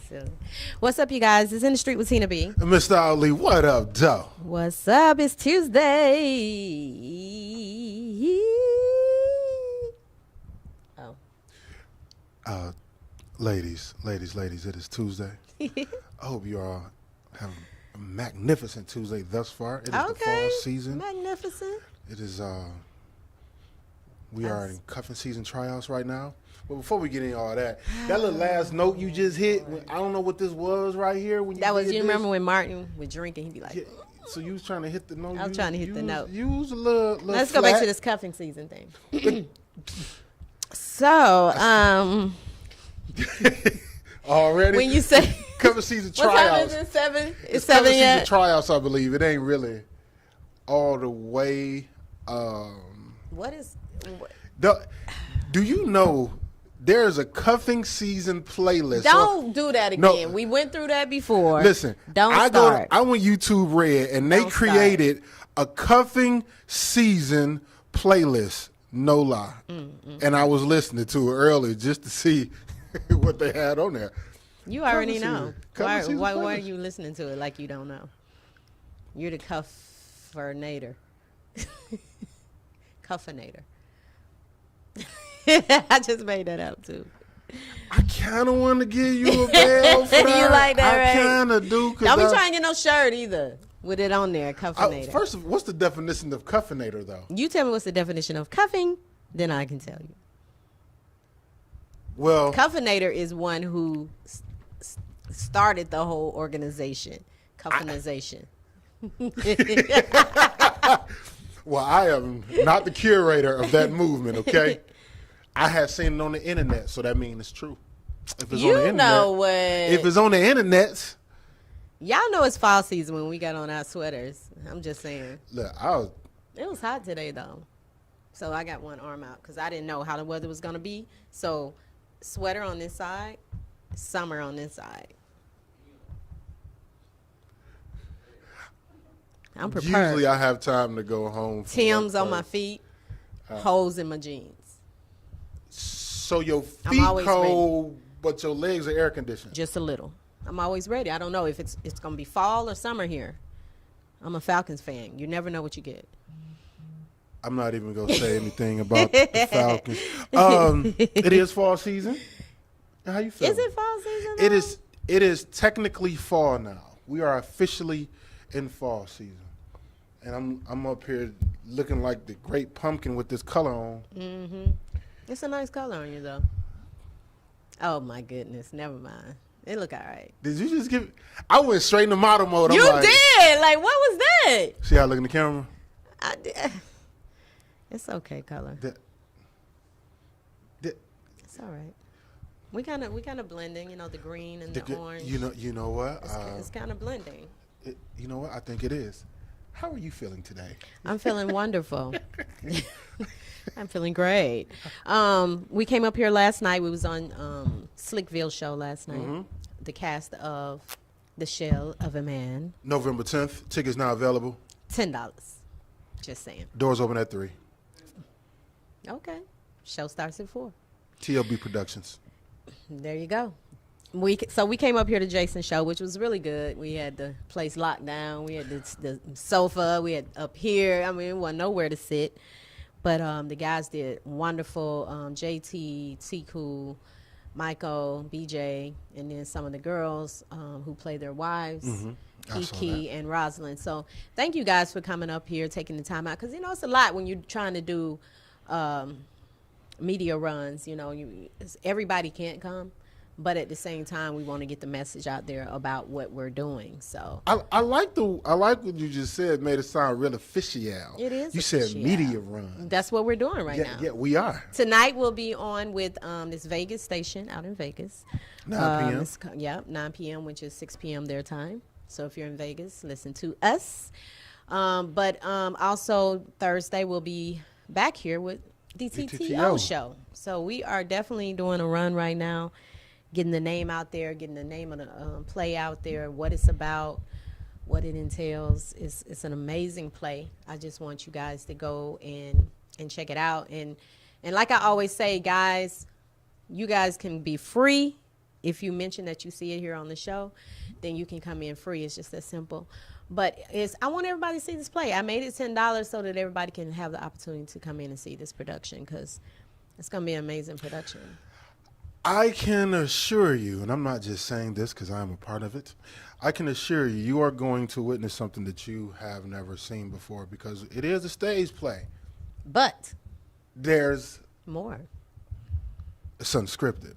silly. What's up, you guys? It's In the Street with Tina B. And Mr. Ali, what up, Joe? What's up? It's Tuesday. Ladies, it is Tuesday. I hope you all have a magnificent Tuesday thus far. It is the fall season. Magnificent. It is, we are in cuffing season tryouts right now. But before we get into all that little last note you just hit, I don't know what this was right here. When you remember when Martin would drink and he'd be like, yeah, so you was trying to hit the note? I was trying to hit the note. Use a little Let's flat. go back to this cuffing season thing. So, already? when you say cuffing season what tryouts. time is it? 7? It's cuffing 7 yet? season tryouts, I believe. It ain't really all the way. What is... Do you know there's a cuffing season playlist? Don't do that again. No. We went through that before. Listen, I went YouTube Red and they created a cuffing season playlist. No lie. And I was listening to it earlier just to see what they had on there. You already know. Why are are you listening to it like you don't know? You're the cuffinator. Cuffinator. I just made that up too. I kind of want to give you a bell for that. You like that, right? I kind of do. Don't be trying to get no shirt either with it on there, cuffinator. First of all, what's the definition of cuffinator, though? You tell me what's the definition of cuffing, then I can tell you. Well, cuffinator is one who started the whole organization. Cuffinization. Well, I am not the curator of that movement, okay? I have seen it on the internet, so that means it's true. If it's on the internet, know what? If it's on the internet. Y'all know it's fall season when we got on our sweaters. I'm just saying. Look, it was hot today, though. So I got one arm out because I didn't know how the weather was going to be. So sweater on this side, summer on this side. I'm prepared. Usually I have time to go home. Tim's on my feet, holes in my jeans. So your feet cold, but your legs are air conditioned. Just a little. I'm always ready. I don't know if it's going to be fall or summer here. I'm a Falcons fan. You never know what you get. I'm not even going to say anything about the Falcons. It is fall season. How you feel? Is it fall season now? It is technically fall now. We are officially in fall season. And I'm up here looking like the great pumpkin with this color on. Mm-hmm. It's a nice color on you, though. Oh, my goodness. Never mind. It look all right. Did you just give... I went straight into model mode. You did? Like, what was that? See how I look in the camera? I did. It's okay color. It's all right. We kind of blending, the green and the orange. You know what? It's kind of blending. You know what? I think it is. How are you feeling today? I'm feeling wonderful. I'm feeling great. We came up here last night. We was on Slickville show last night. Mm-hmm. The cast of The Shell of a Man. November 10th. Tickets now available. $10. Just saying. Doors open at 3. Okay. Show starts at 4. TLB Productions. There you go. So we came up here to Jason's show, which was really good. We had the place locked down. We had the sofa. We had up here. I mean, it wasn't nowhere to sit. But the guys did wonderful. JT, T-Cool, Michael, BJ, and then some of the girls who play their wives, Kiki and Rosalind. So thank you guys for coming up here, taking the time out. Because, it's a lot when you're trying to do media runs. Everybody can't come. But at the same time, we want to get the message out there about what we're doing. So I like what you just said. Made it sound real official. It is. You said media run. That's what we're doing right now. Yeah, we are. Tonight we'll be on with this Vegas station out in Vegas. 9 p.m. 9 p.m., which is 6 p.m. their time. So if you're in Vegas, listen to us. But also Thursday we'll be back here with the TTO show. So we are definitely doing a run right now. Getting the name out there, getting the name of the play out there, what it's about, what it entails. It's an amazing play. I just want you guys to go and check it out. And like I always say, guys, you guys can be free if you mention that you see it here on the show, then you can come in free. It's just that simple. But I want everybody to see this play. I made it $10 so that everybody can have the opportunity to come in and see this production, because it's going to be an amazing production. I can assure you, and I'm not just saying this because I'm a part of it, I can assure you, you are going to witness something that you have never seen before, because it is a stage play. But there's more. It's unscripted.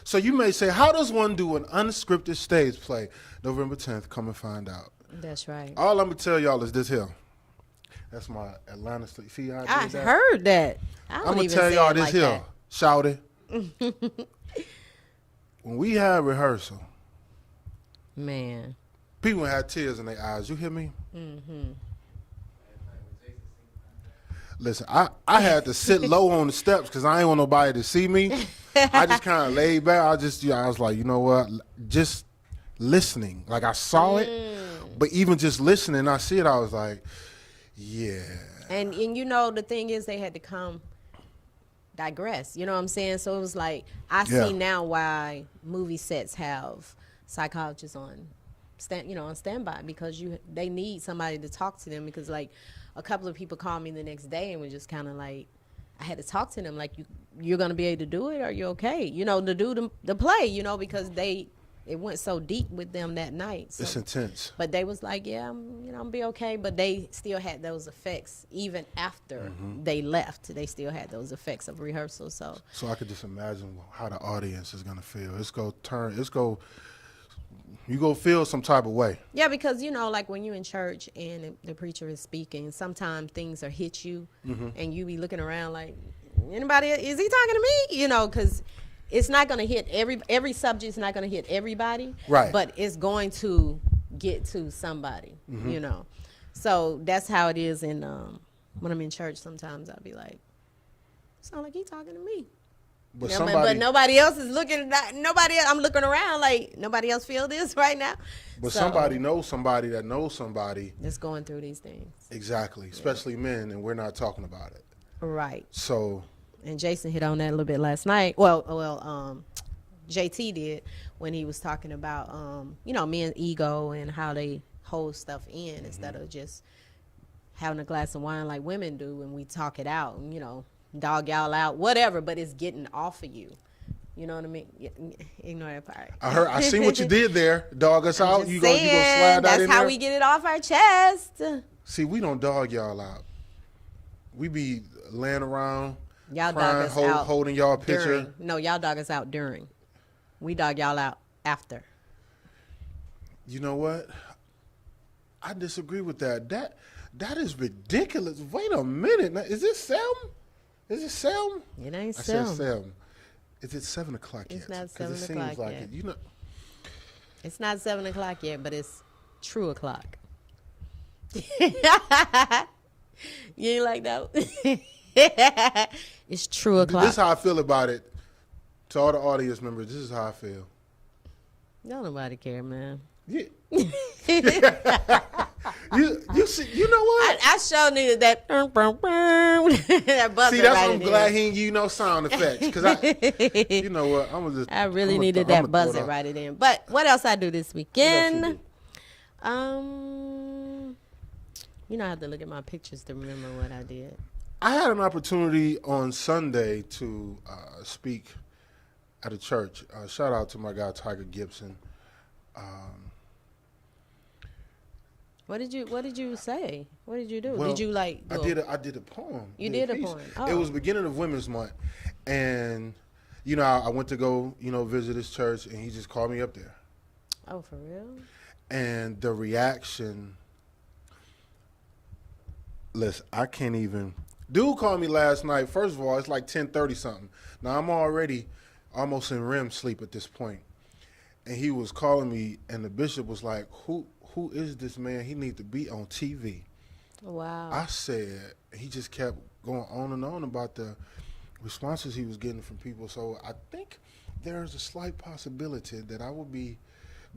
So you may say, how does one do an unscripted stage play? November 10th, come and find out. That's right. All I'm going to tell y'all is this here. That's my Atlanta. See how I did that? Heard that. I'm going to tell y'all this like here. That. Shout it. When we had rehearsal, man, people had tears in their eyes. You hear me? Mm-hmm. Listen, I had to sit low on the steps because I ain't want nobody to see me. I just kind of laid back. I was like, you know what? Just listening. Like, I saw it, but even just listening, I see it. I was like, yeah. And you know, the thing is, they had to digress. You know what I'm saying? So it was like, I see now why movie sets have psychologists on standby, because they need somebody to talk to them, because like a couple of people called me the next day and were just kind of like, I had to talk to them like, you're going to be able to do it? Are you okay? You know, to do the play, you know, because it went so deep with them that night. So, it's intense. But they was like, yeah, I'm be okay. But they still had those effects even after they left. They still had those effects of rehearsal. So I could just imagine how the audience is gonna feel. You go feel some type of way. Yeah, because you know, like when you're in church and the preacher is speaking, sometimes things are hit you, and you be looking around like, anybody? Is he talking to me? You know, because it's not going to hit every subject's not going to hit everybody, right? But it's going to get to somebody, you know. So that's how it is. In when I'm in church, sometimes I'll be like, sound like he talking to me. But, but nobody else is looking. I'm looking around like nobody else feel this right now. But somebody knows somebody that knows somebody that's going through these things. Exactly, especially men, and we're not talking about it. Right. So. And Jason hit on that a little bit last night. Well, JT did when he was talking about, men's ego and how they hold stuff in instead of just having a glass of wine like women do when we talk it out and, you know, dog y'all out, whatever, but it's getting off of you. You know what I mean? Ignore that part. I seen what you did there. Dog us out. You gonna slide that in there? That's how we get it off our chest. See, we don't dog y'all out. We be laying around. Y'all crying, dog us out holding y'all picture. During. No, y'all dog us out during. We dog y'all out after. You know what? I disagree with that. That is ridiculous. Wait a minute. Now, is this Selm? Is it Selm? It ain't Selm. I said Selm. Is it 7 o'clock yet? It's not 7 o'clock seems like yet. it. You know. It's not 7 o'clock yet, but it's true o'clock. You ain't like that? It's true o'clock. This is how I feel about it. To all the audience members, this is how I feel. Don't nobody care, man. Yeah. you see, you know what? I sure needed that. That buzzer. See, that's why I'm glad he ain't give you no sound effects, because you know what? I really needed that buzzer right it in. But what else I do this weekend? I have to look at my pictures to remember what I did. I had an opportunity on Sunday to speak at a church. Shout out to my guy Tiger Gibson. What did you say? What did you do? Well, did you like? I did a poem. You did a poem. Oh. It was beginning of Women's Month, and I went to go visit his church, and he just called me up there. Oh, for real? And the reaction. Listen, I can't even. Dude called me last night. First of all, it's like 10:30 something. Now I'm already almost in REM sleep at this point. And he was calling me, and the bishop was like, who is this man? He need to be on TV. Wow. I said, he just kept going on and on about the responses he was getting from people. So I think there's a slight possibility that I will be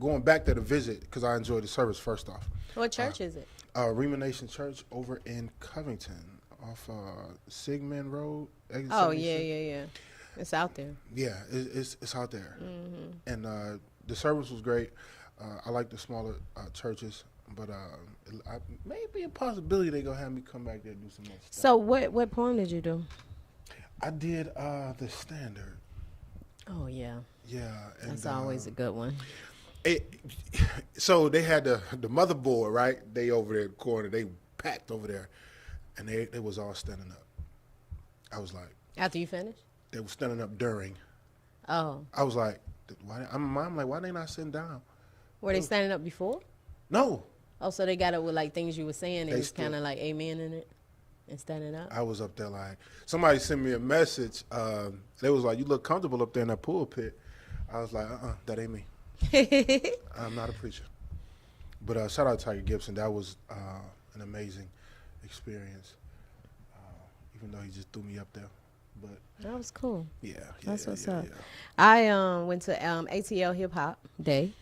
going back there to visit, because I enjoyed the service first off. What church is it? Rema Nation Church over in Covington off Sigmund Road. Oh, yeah. It's out there. Yeah, it's out there. Mm-hmm. And the service was great. I like the smaller churches, but maybe a possibility they gonna have me come back there and do some more stuff. So what poem did you do? I did the standard. Oh yeah. Yeah, and, That's always a good one. So they had the motherboard, right? They over there in the corner. They packed over there, and they was all standing up. I was like, After you finished? they were standing up during. Oh. I was like, I'm like, why they not sitting down? Were they standing up before? No. Oh, so they got it with like things you were saying. They was still- kind of like amen in it and standing up. I was up there like, somebody sent me a message. They was like, you look comfortable up there in that pulpit. I was like, that ain't me. I'm not a preacher. But shout out to Tiger Gibson. That was an amazing experience. Even though he just threw me up there. But That was cool. yeah. That's what's up. Yeah. I went to ATL Hip Hop Day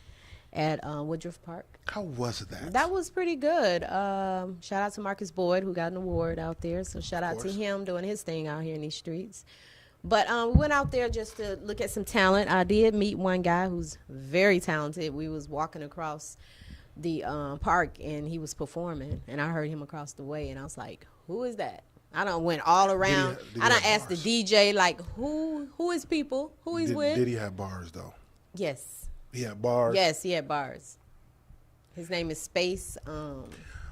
at Woodruff Park. How was that? That was pretty good. Shout out to Marcus Boyd, who got an award out there. So shout out to course. him doing his thing out here in these streets. But we went out there just to look at some talent. I did meet one guy who's very talented. We was walking across the park, and he was performing. And I heard him across the way, and I was like, who is that? I done went all around. Did he I done have asked the bars? DJ, like, who is people? Who he's with? Did he have bars, though? Yes. He had bars? Yes, he had bars. His name is Space. I'm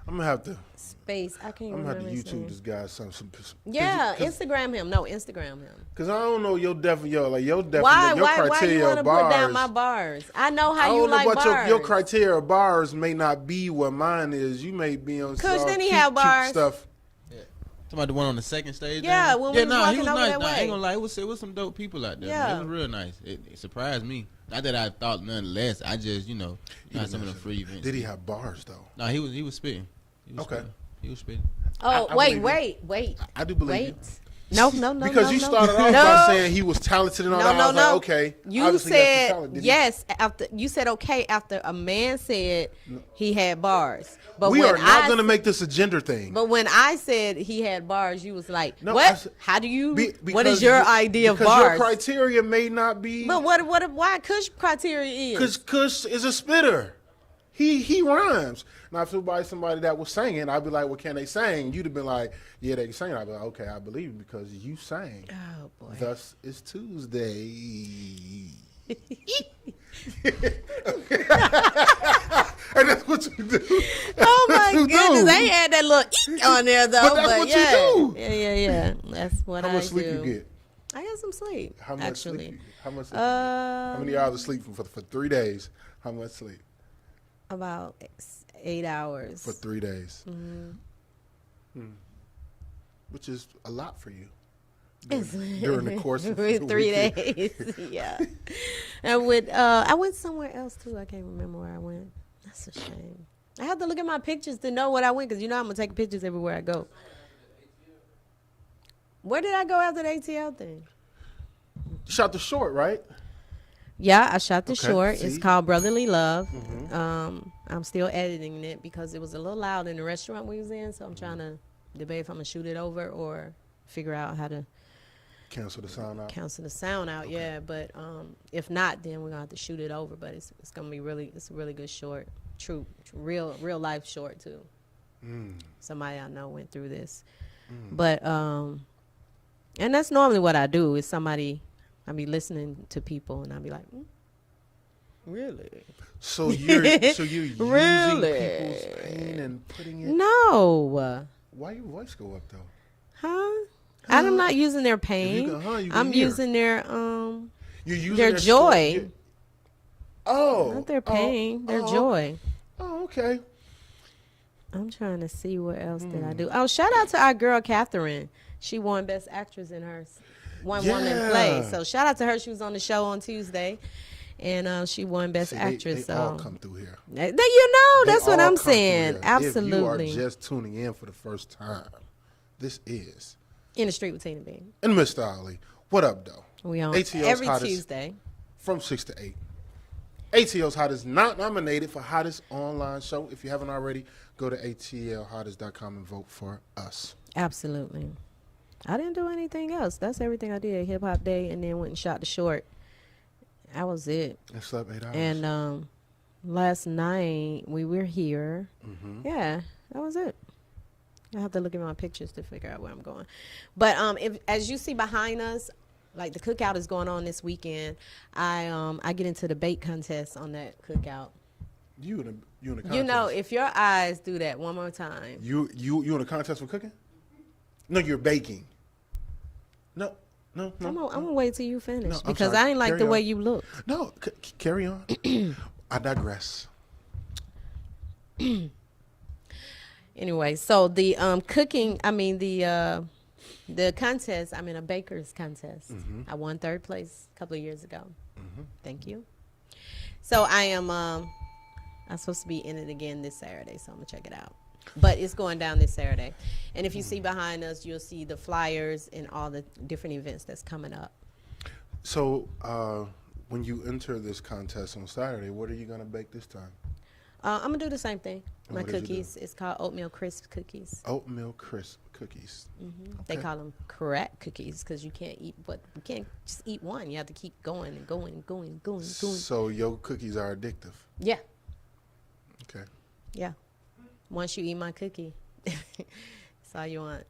going to have to. Space. I can't I'm remember gonna have his to name. YouTube this guy some. Yeah, Instagram him. No, Instagram him. Cause I don't know your criteria Why you of want to bars. put down my bars? I know I how don't you know like about bars. your criteria of bars may not be what mine is. You may be on Kush, some didn't he cute, have cute bars? stuff. Talking about the one on the second stage? Yeah, there? when we was he walking was over nice. that Nah, I way. ain't gonna lie, it was some dope people out there. Yeah. Man. It was real nice. It surprised me. Not that I thought none less. I just, not some of the free events. Did he have bars though? No, he was spitting. Okay. He was spitting. Oh, I wait. I do believe you. No, Because you started off by saying he was talented and all that. I was like, okay. You obviously he got some said talent. Did he? yes after you said okay after a man said he had bars. But We when are not I- going to make this a gender thing. But when I said he had bars, you was like, No, I "What? said- How do you? Because What is your idea of because bars?" your criteria may not be. But why Kush criteria is? Because Kush is a spitter. He rhymes. Now, if it was somebody that was singing, I'd be like, well, can they sing? You'd have been like, yeah, they can sing. I'd be like, okay, I believe you because you sang. Oh boy. Thus, it's Tuesday. And that's what you do. Oh my That's what you goodness, do. they had that little eek on there though. But that's what you yeah. do. Yeah. That's what How I much sleep do. you get? I got some sleep. How much actually. sleep you get? How much sleep? How many hours of sleep for 3 days? How much sleep About 8 hours. for 3 days? Mm-hmm. Which is a lot for you. It's- During the course of the 3 weekend. days. Yeah. I went somewhere else too. I can't remember where I went. That's a shame. I have to look at my pictures to know what I went because I'm gonna take pictures everywhere I go. Where did I go after the ATL thing? You shot the short, right? Yeah, I shot the Okay, short. It's see? called Brotherly Love. Mm-hmm. I'm still editing it because it was a little loud in the restaurant we was in, so I'm trying to debate if I'm gonna shoot it over or figure out how to Cancel the sound out. cancel the sound out. Yeah, but if not, then we're gonna have to shoot it over. But it's gonna be it's a really good short, true real life short too. Somebody I know went through this, but and that's normally what I do. Is somebody I be listening to people and I be like, really? So you're using Really? people's pain and putting it. No, Why your voice go up though? huh? I'm not using their pain. you can I'm hear. using their You're using their joy. story- Oh, Not their pain, their oh. joy. Oh, okay. I'm trying to see what else did I do. Oh, shout out to our girl Catherine. She won Best Actress in her one woman play. So shout out to her. She was on the show on Tuesday, and she won Best See, Actress. They all come through here. That's They what all I'm come through saying. here. Absolutely. If you are just tuning in for the first time, this is In the Street with Tina B. and Mr. Ali. What up, though? We on ATL's every Hottest Tuesday. from 6 to 8. ATL's Hottest not nominated for Hottest Online Show. If you haven't already, go to atlhottest.com and vote for us. Absolutely. I didn't do anything else. That's everything I did. Hip Hop Day, and then went and shot the short. That was it. I slept 8 hours. And last night we were here. Yeah, that was it. I have to look at my pictures to figure out where I'm going. But if, as you see behind us, like the cookout is going on this weekend. I get into the bake contest on that cookout. You in a contest? You know, if your eyes do that one more time. You in a contest for cooking? No, you're baking. No. I'm gonna wait till you finish No, because sorry. I ain't like Carry the on. way you look. No, carry on. I digress. Anyway, so the cooking, I mean the contest, I'm in a baker's contest. I won 3rd place a couple of years ago. Thank you. So I am I'm supposed to be in it again this Saturday, so I'm gonna check it out. But it's going down this Saturday. And if you see behind us, you'll see the flyers and all the different events that's coming up. So when you enter this contest on Saturday, what are you gonna bake this time? I'm gonna do the same thing. And My what did you cookies. It's called oatmeal crisp cookies. Oatmeal crisp cookies. They call them crack cookies because you can't just eat one. You have to keep going and going and going and going and going. So your cookies are addictive. Yeah, Okay. yeah. Once you eat my cookie, that's all you want.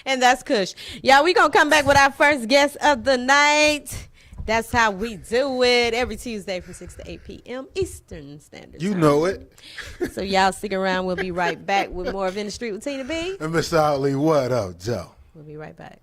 And that's Kush. Yeah, we gonna come back with our first guest of the night. That's how we do it every Tuesday from 6 to 8 p.m. Eastern Standard Time. You know it. So y'all stick around. We'll be right back with more of In the Street with Tina B. And Mr. Otley, what up, Joe? We'll be right back.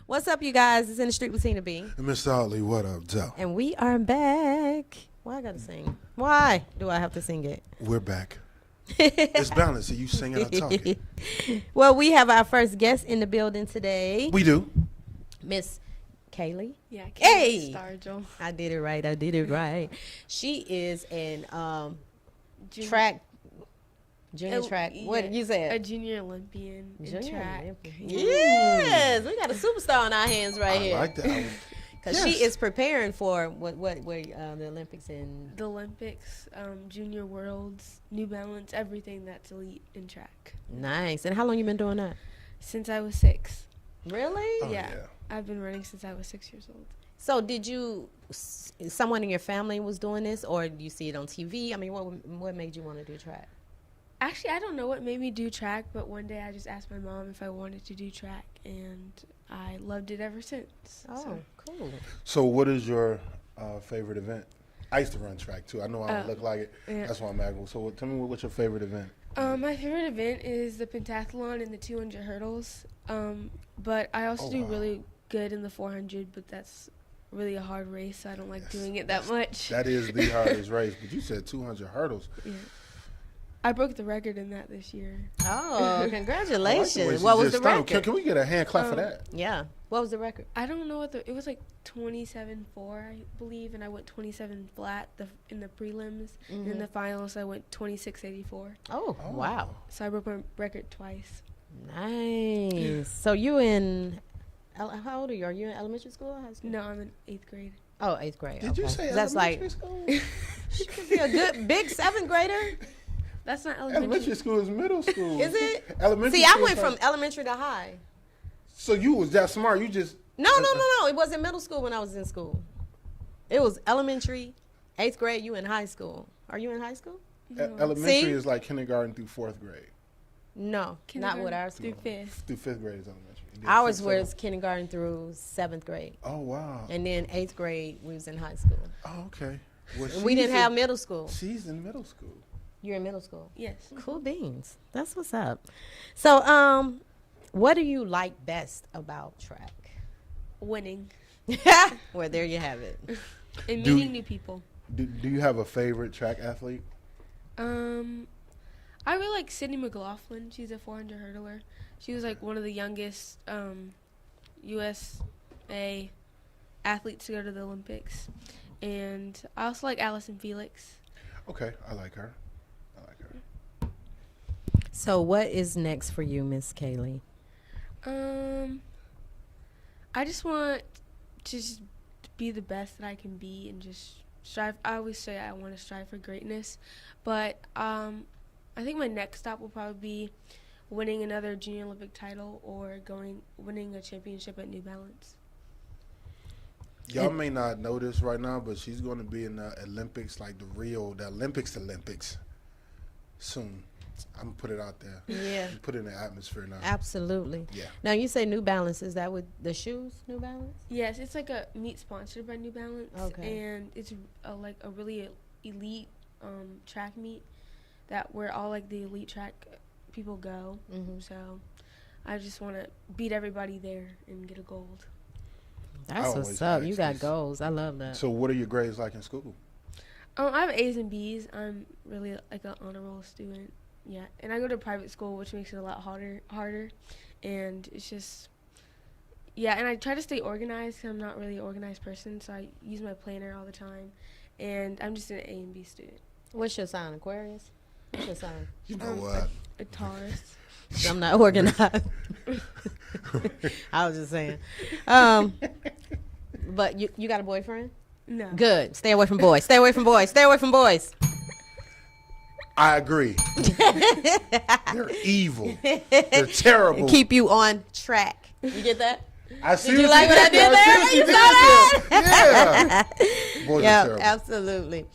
What's up, you guys? It's In the Street with Tina B. And Mr. Otley, what up, Joe? And we are back. Why I gotta sing? Why do I have to sing it? We're back. It's balanced. So you singing or talking? Well, we have our first guest in the building today. We do. Miss Kaileah. Yeah, Hey! Stargell. I did it right. She is an Junior- track, junior Oh, track. yeah, What you said? A junior Olympian in Junior track. Olympian. Yes, we got a superstar on our hands right I here. like that. Because she is preparing for the Olympics in. The Olympics, Junior Worlds, New Balance, everything that's elite in track. Nice. And how long you been doing that? Since I was 6. Really? Oh, Yeah. I've been running since I was 6 years old. So did you, someone in your family was doing this, or did you see it on TV? I mean, what made you want to do track? Actually, I don't know what made me do track, but one day I just asked my mom if I wanted to do track, and I loved it ever since. Oh, cool. So what is your favorite event? I used to run track too. I know I don't look like it. Yeah. That's why I'm asking. So tell me what's your favorite event? My favorite event is the pentathlon and the 200 hurdles. But I also do really good in the 400, but that's really a hard race, so I don't like doing it that much. That is the hardest race. But you said 200 hurdles. Yeah. I broke the record in that this year. Oh, congratulations. I like the way she What was just the started. record? Can we get a hand clap for that? Yeah. What was the record? I don't know it was like 27.4, I believe, and I went 27 flat in the prelims. And in the finals, I went 26.84. Oh, wow. So I broke my record twice. Nice. So you in, how old are you? Are you in elementary school or high school? No, I'm in 8th grade. Oh, 8th grade. Did you say that's like, elementary school? she could be a good big 7th grader. That's not elementary. Elementary school is middle school. Is it? Elementary See, I school went is from like- elementary to high. So you was that smart. You just. No. It wasn't middle school when I was in school. It was elementary, 8th grade. You in high school? Are you in high school? Elementary See? is like kindergarten through 4th grade. No, not with our through school. 5th. Through 5th grade is elementary. And then Ours 6th, was kindergarten through 7th grade. Oh wow. And then 8th grade, we was in high school. Oh okay. Well, And we didn't she's have in- middle school. She's in middle school. You're in middle school. Yes. Cool beans. That's what's up. So, what do you like best about track? Winning. Well, there you have it. And Do- meeting new people. Do you have a favorite track athlete? I really like Sydney McLaughlin. She's a 400 hurdler. She was like one of the youngest USA athletes to go to the Olympics. And I also like Allison Felix. Okay, I like her. So what is next for you, Miss Kaileah? I just want to just be the best that I can be and just strive. I always say I want to strive for greatness, but I think my next stop will probably be winning another Junior Olympic title or winning a championship at New Balance. Y'all may not know this right now, but she's going to be in the Olympics, like the Olympics soon. I'm going to put it out there. Yeah. Put it in the atmosphere now. Absolutely. Yeah. Now, you say New Balance. Is that with the shoes, New Balance? Yes, it's like a meet sponsored by New Balance. Okay. And it's like a really elite track meet where all like the elite track people go. Mm-hmm. So I just want to beat everybody there and get a gold. That's what's up. You got goals. I love that. So what are your grades like in school? I have A's and B's. I'm really like an honor roll student. Yeah, and I go to private school, which makes it a lot harder. And it's just, yeah, and I try to stay organized because I'm not really an organized person, so I use my planner all the time. And I'm just an A and B student. What's your sign, Aquarius? What's your sign? You know what? A Taurus. I'm not organized. I was just saying. But you got a boyfriend? No. Good. Stay away from boys. Stay away from boys. Stay away from boys. I agree. They're evil. They're terrible. Keep you on track. You get that? I see Did you like what I did there? You saw that? Yeah. Boys are terrible. Absolutely.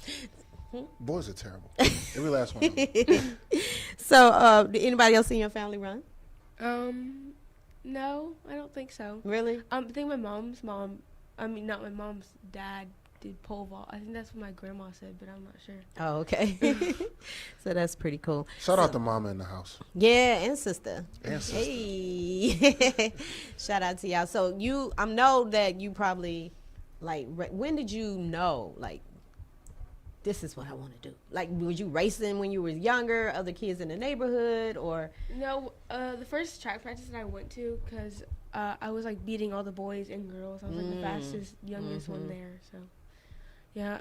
Boys are terrible. Every last one of them. So, did anybody else in your family run? No, I don't think so. Really? I think my mom's mom, not my mom's dad, did pole vault. I think that's what my grandma said, but I'm not sure. Oh, okay. So that's pretty cool. Shout out to mama in the house. Yeah, and sister. Hey. Shout out to y'all. So I know that you probably, like, when did you know, like, this is what I want to do? Like, were you racing when you were younger, other kids in the neighborhood, or? No, the first track practice that I went to, because I was, like, beating all the boys and girls. I was, like, the fastest, youngest one there, so. Yeah,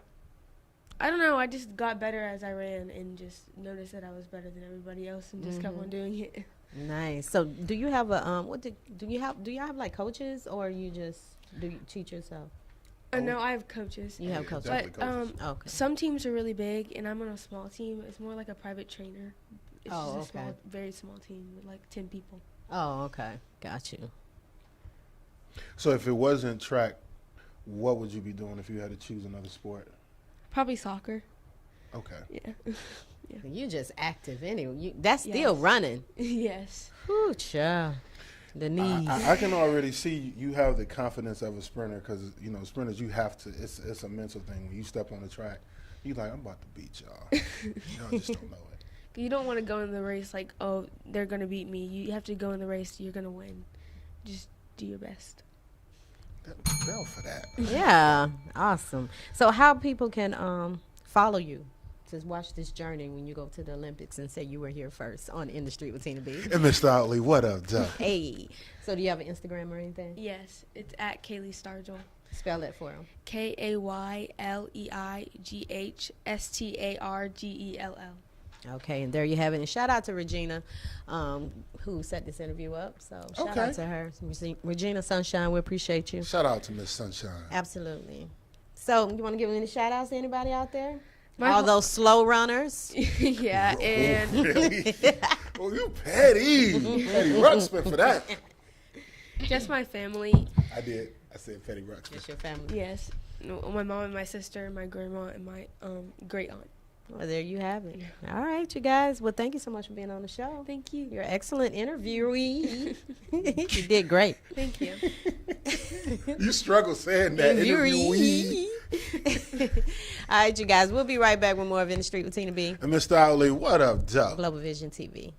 I don't know. I just got better as I ran and just noticed that I was better than everybody else and just kept on doing it. Nice. So, do you have a do y'all have like coaches, or do you teach yourself? No, I have coaches. You have coaches. But okay. Some teams are really big, and I'm on a small team. It's more like a private trainer. It's just a small, very small team with like 10 people. Oh, okay. Got you. So if it wasn't track, what would you be doing if you had to choose another sport? Probably soccer. Okay. Yeah. Yeah. You just active anyway. That's still running. Yes. Whew, child. The knees. I can already see you have the confidence of a sprinter because, sprinters, you have to, it's a mental thing. When you step on the track, you're like, I'm about to beat y'all. Y'all just don't know it. You don't want to go in the race like, oh, they're going to beat me. You have to go in the race, you're going to win. Just do your best. Bell for that. Yeah, awesome. So how people can follow you to watch this journey when you go to the Olympics and say you were here first on InDuStreet with Tina B? And Mr. Otley, what up, Joe? Hey. So do you have an Instagram or anything? Yes, it's at Kaileah Stargell. Spell that for him. KAYLEIGHSTARGELL. Okay, and there you have it. And shout out to Regina, who set this interview up. So shout out to her. Regina Sunshine, we appreciate you. Shout out to Miss Sunshine. Absolutely. So you want to give any shout outs to anybody out there? All those slow runners. Yeah, and really? Oh, you petty. Petty Ruxpin for that. Just my family. I did. I said petty Ruxpin. Just your family. Yes. My mom and my sister, my grandma, and my great aunt. Well, there you have it. All right, you guys. Well, thank you so much for being on the show. Thank you. You're an excellent interviewee. You did great. Thank you. You struggle saying that. Interviewee. All right, you guys. We'll be right back with more of InDuStreet with Tina B. And Mr. Otley, what up, Joe? Global Vision TV.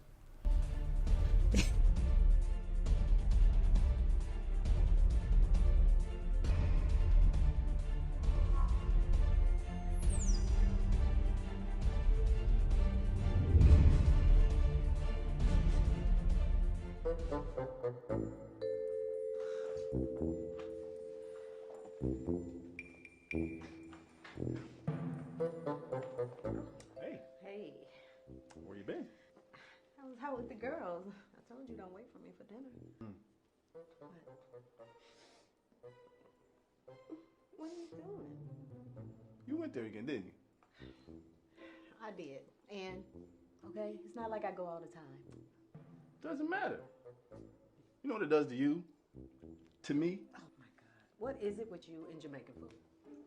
girls. I told you don't wait for me for dinner. What are you doing? You went there again, didn't you? I did. And, okay, it's not like I go all the time. Doesn't matter. You know what it does to you? To me? Oh, my God. What is it with you in Jamaican food?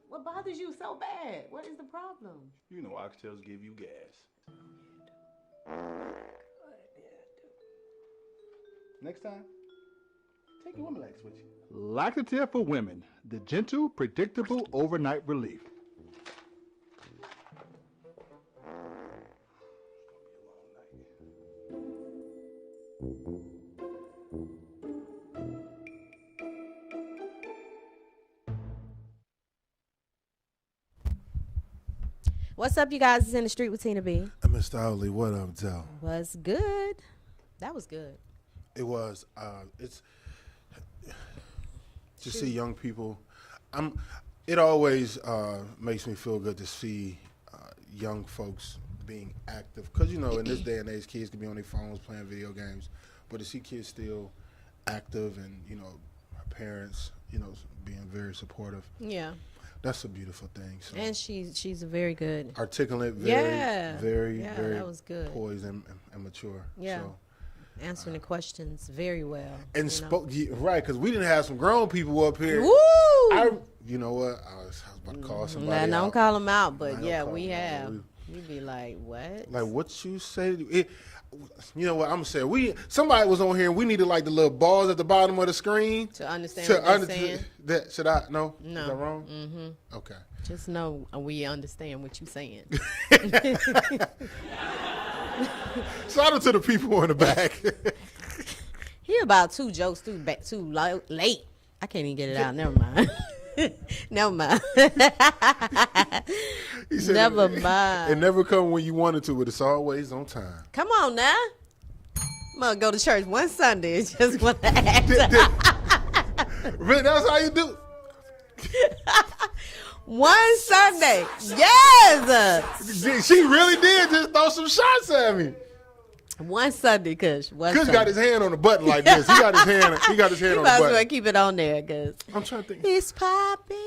What bothers you so bad? What is the problem? You know oxtails give you gas. Next time, take your Womenlax with you. Lockett for women, the gentle, predictable overnight relief. What's up, you guys? It's In the Street with Tina B. Mr. Owley, what up, Joe? Was good. That was good. It was. It's to see young people. It always makes me feel good to see young folks being active, because you know in this day and age, kids can be on their phones playing video games, but to see kids still active and parents being very supportive. Yeah. That's a beautiful thing. So. And she's a very good, articulate, very that was good. poised and mature. Yeah. So, answering the questions very well. And spoke right, because we didn't have some grown people up here. Woo! You know what? I was about to call somebody out. Don't call them out, but yeah, we have. You'd be like, what? Like, what you say? You know what I'm gonna say? Somebody was on here, and we needed like the little balls at the bottom of the screen to understand what they're saying. Should I? No. No. Is that wrong? Mm-hmm. Okay. Just know we understand what you're saying. Shout out to the people in the back. He about 2 jokes too late. I can't even get it out. Never mind. Never mind. He said, never mind. It never come when you wanted to, but it's always on time. Come on now. I'm gonna go to church one Sunday and just want to act. Really, that's how you do. One Sunday, yes. She really did just throw some shots at me. One Sunday, Kush. Kush got his hand on the button like this. He got his hand on the button. Might as well keep it on there, cause I'm trying to think. It's popping.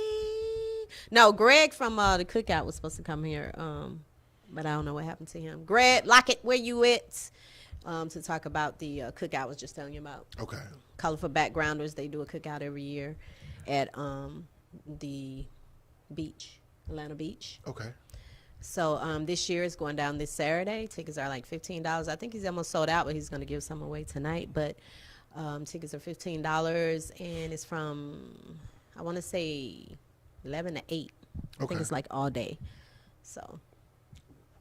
No, Greg from the cookout was supposed to come here, but I don't know what happened to him. Greg Lockett, where you at? To talk about the cookout I was just telling you about. Okay. Colorful Backgrounders, they do a cookout every year at the beach, Atlanta Beach. Okay. So this year it's going down this Saturday. Tickets are like $15. I think he's almost sold out, but he's going to give some away tonight. But tickets are $15, and it's from, I want to say, 11 to 8. I think it's like all day. So.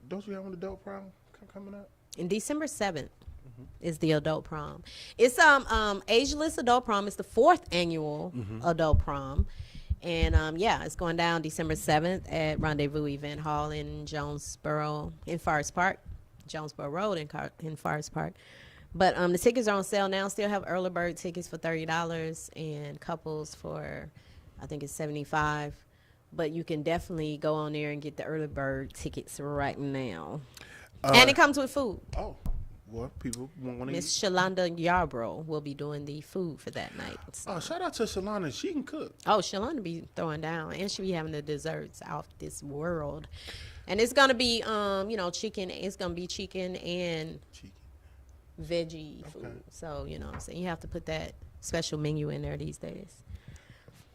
Don't you have an adult prom coming up? In December 7th is the adult prom. It's ageless adult prom. It's the 4th annual adult prom. And it's going down December 7th at Rendezvous Event Hall in Jonesboro, in Forest Park, Jonesboro Road in Forest Park. But the tickets are on sale now. Still have early bird tickets for $30 and couples for, I think it's $75. But you can definitely go on there and get the early bird tickets right now. And it comes with food. Oh. Well, people want to eat. Miss Shalonda Yarbrough will be doing the food for that night. So. Oh, shout out to Shalonda. She can cook. Oh, Shalonda be throwing down. And she be having the desserts off this world. And it's going to be, chicken. It's going to be chicken and veggie food. So, what I'm saying, you have to put that special menu in there these days.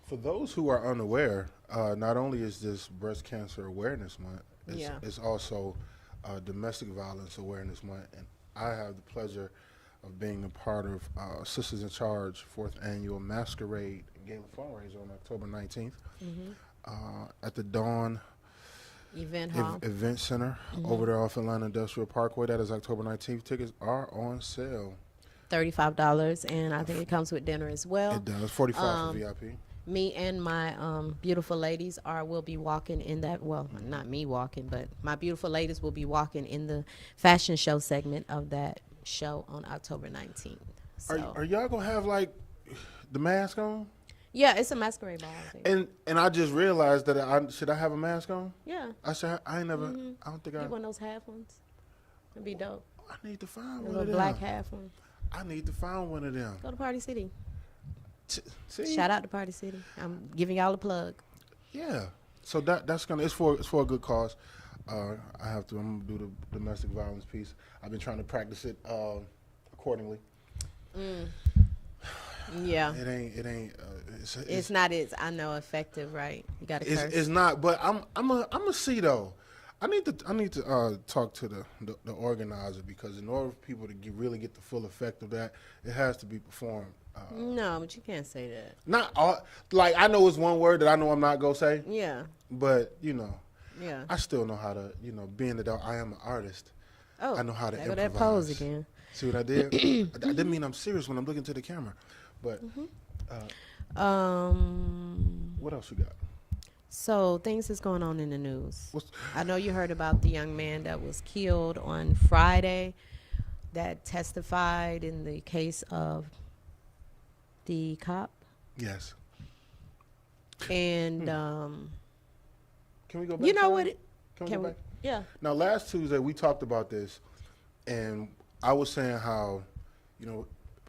For those who are unaware, not only is this Breast Cancer Awareness Month, it's also Domestic Violence Awareness Month. And I have the pleasure of being a part of Sisters in Charge 4th Annual Masquerade Game of Fundraiser on October 19th at the Dawn Event Center over there off Atlanta Industrial Parkway. That is October 19th. Tickets are on sale. $35, and I think it comes with dinner as well. It does. $45 for VIP. Me and my beautiful ladies will be walking in that, well, not me walking, but my beautiful ladies will be walking in the fashion show segment of that show on October 19th. So. Are y'all going to have, like, the mask on? Yeah, it's a masquerade ball, I think. And I just realized that should I have a mask on? Yeah. I ain't never, I don't think Get one of those half ones. It'd be dope. I need to find A one of little them. black half one. I need to find one of them. Go to Party City. See? Shout out to Party City. I'm giving y'all a plug. Yeah. So that's gonna it's for a good cause. I'm gonna do the domestic violence piece. I've been trying to practice it accordingly. Yeah. It ain't. It's not as I know effective, right? You got to curse. It's not. But I'm a see though. I need to talk to the organizer, because in order for people to really get the full effect of that, it has to be performed. No, but you can't say that. Not all, like, I know it's one word that I know I'm not gonna say, Yeah. but Yeah. I still know how to, being that I am an artist. Oh, I know how to there go improvise. that pose again. See what I did? I didn't mean I'm serious when I'm looking to the camera, but what else you got? So things is going on in the news. I know you heard about the young man that was killed on Friday that testified in the case of the cop. Yes. And Can we go back? you know time? what? Can we Can go we? back? Yeah. Now, last Tuesday we talked about this, and I was saying how,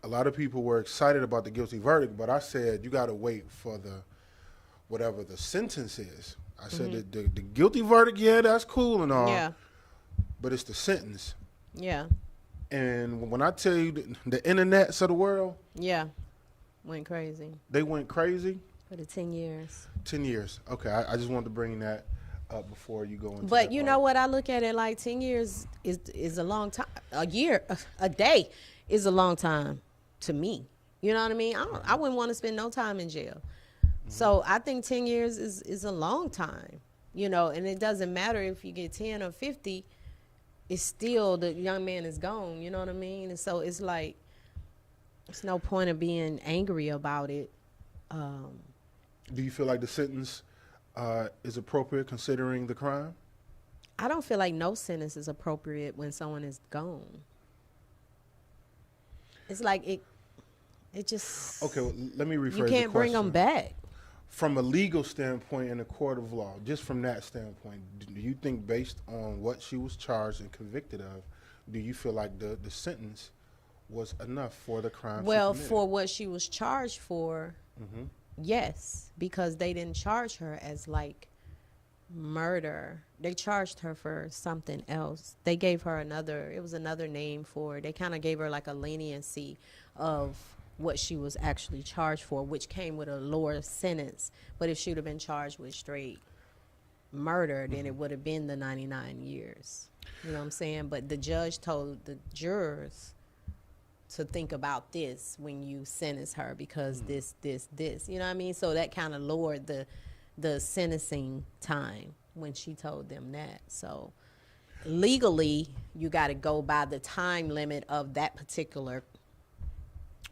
a lot of people were excited about the guilty verdict, but I said you got to wait for whatever the sentence is. I said that the guilty verdict, yeah, that's cool and all, Yeah. but it's the sentence. Yeah. And when I tell you the internets of the world, Yeah. Went crazy they went crazy. for the 10 years. 10 years. Okay, I just wanted to bring that up before you go into But that you part. know what? I look at it like 10 years is a long time. A year, a day is a long time to me. You know what I mean? I wouldn't want to spend no time in jail. So I think 10 years is a long time, and it doesn't matter if you get 10 or 50, it's still the young man is gone. You know what I mean? And so it's like, there's no point of being angry about it. Do you feel like the sentence is appropriate considering the crime? I don't feel like no sentence is appropriate when someone is gone. It's like it just. Okay, well, let me rephrase You the can't bring question. them back. From a legal standpoint in a court of law, just from that standpoint, do you think based on what she was charged and convicted of, do you feel like the sentence was enough for the crime Well, she committed? for what she was charged for, yes, because they didn't charge her as like murder. They charged her for something else. They gave her another name for it. They kind of gave her like a leniency of what she was actually charged for, which came with a lower sentence. But if she would have been charged with straight murder, then it would have been the 99 years. You know what I'm saying? But the judge told the jurors to think about this when you sentence her, because this. You know what I mean? So that kind of lowered the sentencing time when she told them that. So legally, you got to go by the time limit of that particular.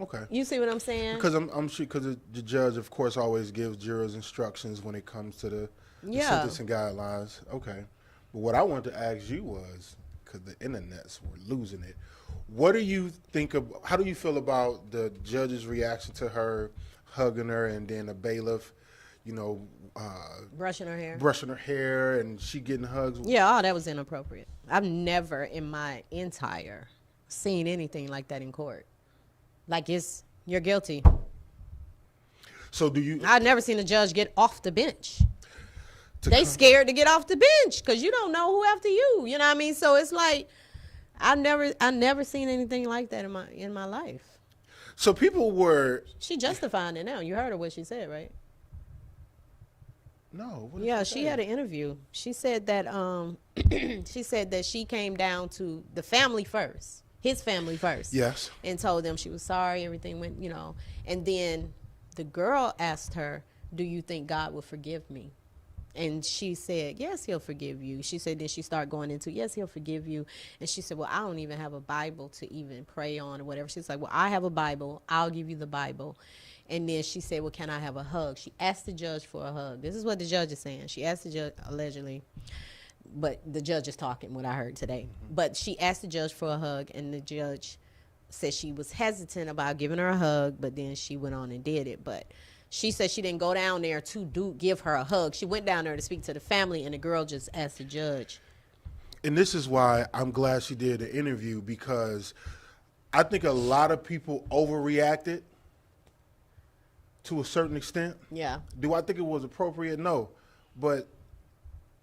Okay. You see what I'm saying? Because I'm sure, because the judge, of course, always gives jurors instructions when it comes to the sentencing guidelines. Okay. But what I wanted to ask you was, because the internets were losing it, what do you think of, how do you feel about the judge's reaction to her hugging her and then the bailiff, Brushing her hair. and she getting hugs? Yeah, that was inappropriate. I've never in my entire seen anything like that in court. Like, you're guilty. So do you? I've never seen a judge get off the bench. They scared to get off the bench because you don't know who after you. You know what I mean? So it's like I never seen anything like that in my life. So people were. She justifying it now. You heard her what she said, right? No. What did Yeah, she she say? had an interview. She said that she came down to the family first, his family first. Yes. And told them she was sorry, everything went, And then the girl asked her, "Do you think God will forgive me?" And she said, "Yes, he'll forgive you." She said, then she started going into, "Yes, he'll forgive you." And she said, "Well, I don't even have a Bible to even pray on or whatever." She's like, "Well, I have a Bible. I'll give you the Bible." And then she said, "Well, can I have a hug?" She asked the judge for a hug. This is what the judge is saying. She asked the judge, allegedly, but the judge is talking what I heard today. But she asked the judge for a hug, and the judge said she was hesitant about giving her a hug, but then she went on and did it. But she said she didn't go down there to give her a hug. She went down there to speak to the family, and the girl just asked the judge and this is why I'm glad she did the interview, because I think a lot of people overreacted to a certain extent. Yeah. Do I think it was appropriate? No. But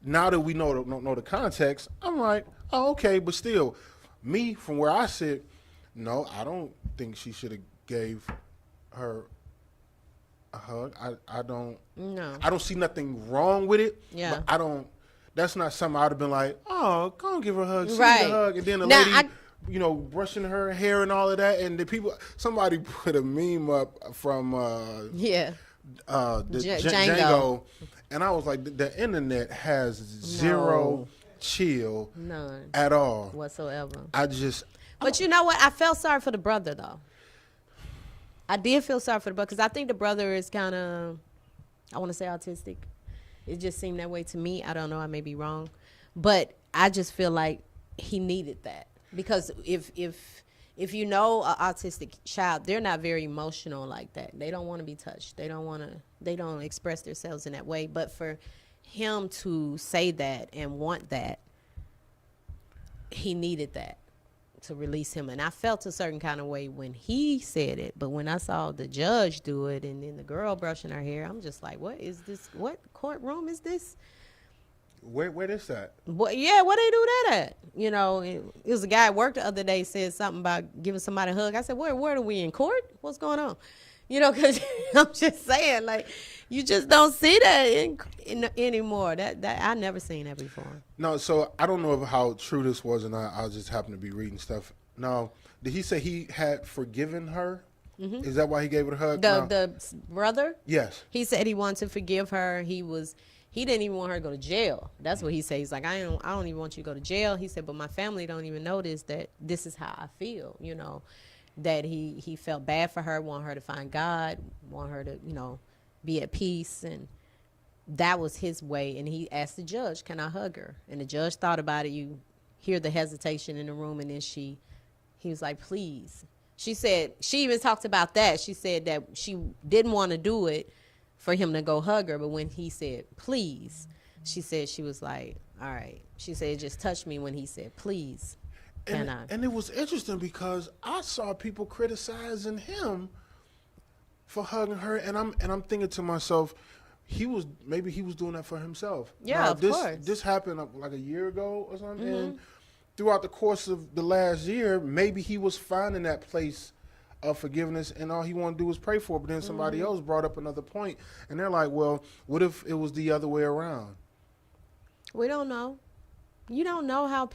now that we know the context, I'm like, oh, okay. But still, me, from where I sit, no, I don't think she should have gave her a hug. I don't. No. I don't see nothing wrong with it. Yeah. But I don't. That's not something I'd have been like, oh, go and give her a hug. Send Right. her a hug. And then the Now, lady, brushing her hair and all of that. And the people, somebody put a meme up from Yeah. Django. And I was like, the internet has zero chill None at all. whatsoever. But you know what? I felt sorry for the brother, though. I did feel sorry for the brother, because I think the brother is kind of, I want to say autistic. It just seemed that way to me. I don't know. I may be wrong. But I just feel like he needed that. Because if you know an autistic child, they're not very emotional like that. They don't want to be touched. They don't express themselves in that way. But for him to say that and want that, he needed that to release him. And I felt a certain kind of way when he said it. But when I saw the judge do it and then the girl brushing her hair, I'm just like, what is this? What courtroom is this? where is that? Where they do that at? It was a guy at work the other day said something about giving somebody a hug. I said, where are we, in court? What's going on? Because I'm just saying, like, you just don't see that anymore. That I never seen that before. No, so I don't know how true this was, and I just happened to be reading stuff. Now, did he say he had forgiven her? Mm-hmm. Is that why he gave her a hug? The brother? Yes. He said he wanted to forgive her. He didn't even want her to go to jail. That's what he said. He's like, I don't even want you to go to jail. He said, but my family don't even notice that this is how I feel, that he felt bad for her, want her to find God, want her to, be at peace. And that was his way. And he asked the judge, can I hug her? And the judge thought about it. You hear the hesitation in the room. And then he was like, please. She said, she even talked about that. She said that she didn't want to do it for him to go hug her. But when he said, please, she said, she was like, all right. She said, it just touched me when he said, please. And it was interesting because I saw people criticizing him for hugging her, and I'm thinking to myself, maybe he was doing that for himself. Yeah, now, of course. This happened like a year ago or something, and throughout the course of the last year, maybe he was finding that place of forgiveness, and all he wanted to do was pray for it. But then somebody else brought up another point, and they're like, well, what if it was the other way around? We don't know. You don't know how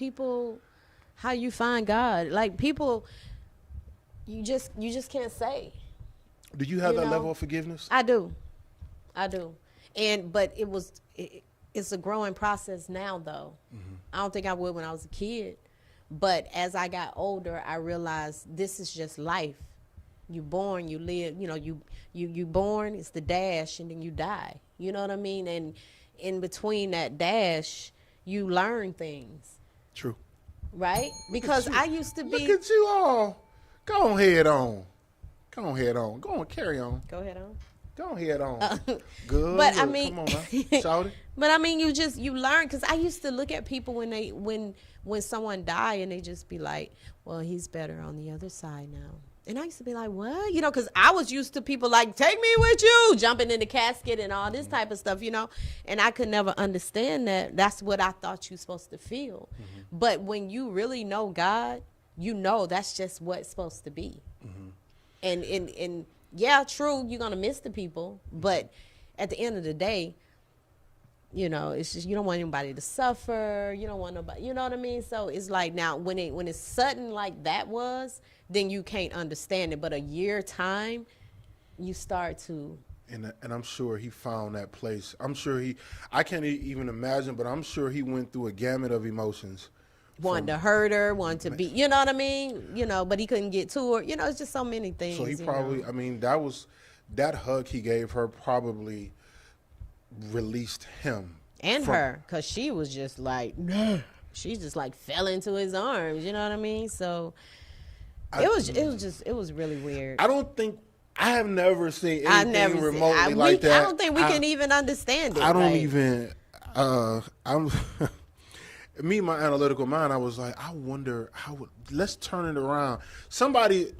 you find God. Like, people, you just can't say. Do you have that level of forgiveness? I do. But it's a growing process now, though. Mm-hmm. I don't think I would when I was a kid. But as I got older, I realized this is just life. You born, you live, you born, it's the dash, and then you die. You know what I mean? And in between that dash, you learn things. True. Right? Because I used to be. Look at you all. Go ahead on. Go on, carry on. Go ahead on. Go ahead on. Good. But I mean, come on now. Shout it. But I mean, you learn, because I used to look at people when someone died and they just be like, well, he's better on the other side now. And I used to be like, what? Because I was used to people like, take me with you, jumping in the casket and all this type of stuff, and I could never understand that. That's what I thought you were supposed to feel. Mm-hmm. But when you really know God, that's just what it's supposed to be. Mm-hmm. And yeah, true, you're going to miss the people, but at the end of the day, it's just, you don't want anybody to suffer. You don't want nobody, you know what I mean? So it's like, now when it's sudden like that was, then you can't understand it. But a year time, you start to. And I'm sure he found that place. I'm sure I can't even imagine, but I'm sure he went through a gamut of emotions. Wanted to hurt her, wanted to be, you know what I mean? But he couldn't get to her. It's just so many things. So he probably, that hug he gave her probably released him. And her, because she was just like, she just like fell into his arms, you know what I mean? So it was really weird. I have never seen anything remotely like that. I don't think we can even understand it. I don't even, me, my analytical mind, I was like, I wonder let's turn it around. Somebody,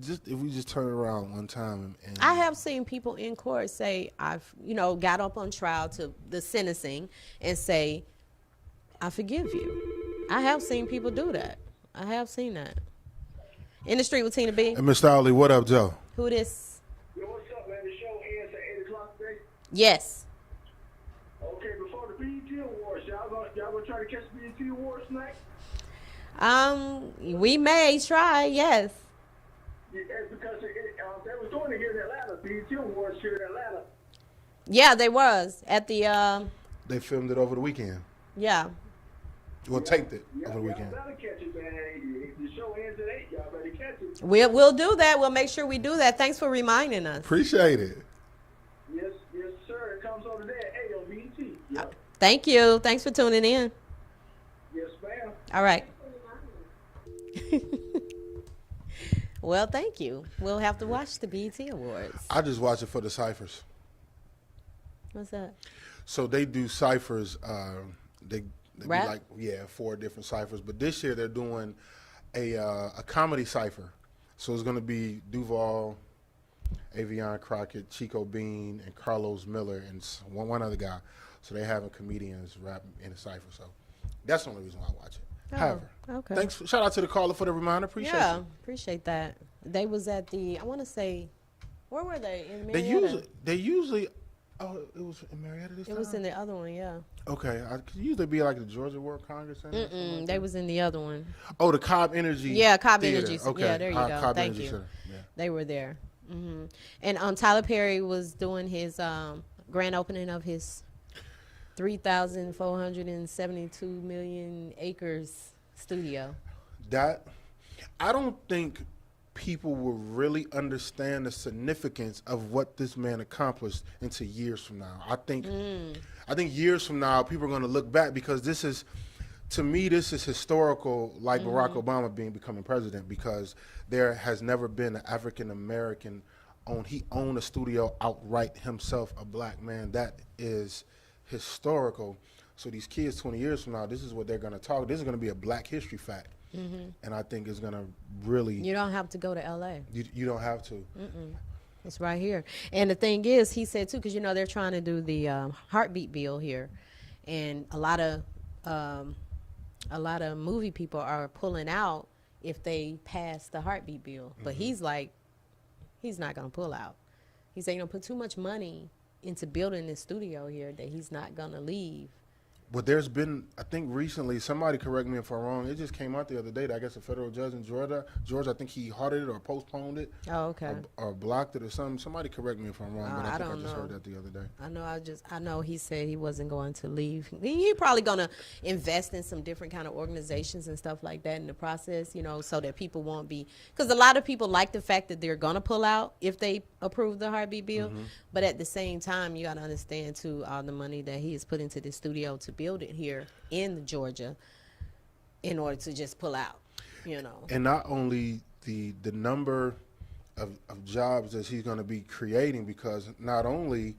if we just turn it around one time. And I have seen people in court say, I've, got up on trial to the sentencing and say, I forgive you. I have seen people do that. I have seen that. In the street with Tina B. And Mr. Ali, what up, Joe? Who this? Yo, what's up, man? The show ends at 8 o'clock today? Yes. Okay, before the BET Awards, y'all gonna try to catch the BET Awards tonight? We may try, yes. Yeah, because they was doing it here in Atlanta. BET Awards here in Atlanta. Yeah, they was at the, They filmed it over the weekend. yeah. Well, taped it Yeah, over the weekend. y'all better catch it, man. The show ends at 8. Y'all better catch it. We'll do that. We'll make sure we do that. Thanks for reminding us. Appreciate it. Yes, sir. It comes on today at 8 on BET. Yep. Thank you. Thanks for tuning in. Yes, ma'am. All right. Well, thank you. We'll have to watch the BET Awards. I just watch it for the ciphers. What's that? So they do ciphers. They do Rap? like 4 different ciphers. But this year they're doing a comedy cipher. So it's going to be Duval, Avion Crockett, Chico Bean, and Carlos Miller, and one other guy. So they having comedians rap in a cipher. So that's the only reason why I watch it. Oh, However, okay. thanks. Shout out to the caller for the reminder. Appreciate Yeah, you. appreciate that. They was at the, I want to say, where were they? In They Marietta? usually. Oh, it was in Marietta this time? It was in the other one, yeah. Okay, I could usually be like the Georgia World Congress Center. or something like They that. was in the other one. Oh, the Cobb Energy. Yeah, Cobb Theater. Energy. Okay. Yeah, there you go. Cobb Thank Energy you. Center. Yeah. They were there. And Tyler Perry was doing his grand opening of his 3,472 million acres studio. That I don't think people will really understand the significance of what this man accomplished into years from now. I think years from now people are going to look back because this is, to me, this is historical, like Barack Obama becoming president, because there has never been an African American he owned a studio outright himself, a black man. That is historical. So these kids 20 years from now, this is what they're going to talk. This is going to be a black history fact. And I think it's going to really... You don't have to go to L.A. You don't have to. It's right here. And the thing is, he said, too, because, they're trying to do the heartbeat bill here. And a lot of movie people are pulling out if they pass the heartbeat bill. But he's like, he's not going to pull out. He said, put too much money into building this studio here that he's not going to leave. But there's been, I think recently, somebody correct me if I'm wrong, it just came out the other day that I guess a federal judge in Georgia, I think he halted it or postponed it. Oh, okay. Or blocked it or something. Somebody correct me if I'm wrong, but I think I just heard that the other day. I know he said he wasn't going to leave. He probably going to invest in some different kind of organizations and stuff like that in the process, so that people won't be, because a lot of people like the fact that they're going to pull out if they approve the heartbeat bill. But at the same time, you got to understand too, all the money that he has put into the studio to build it here in Georgia in order to just pull out, And not only the number of jobs that he's going to be creating, because not only,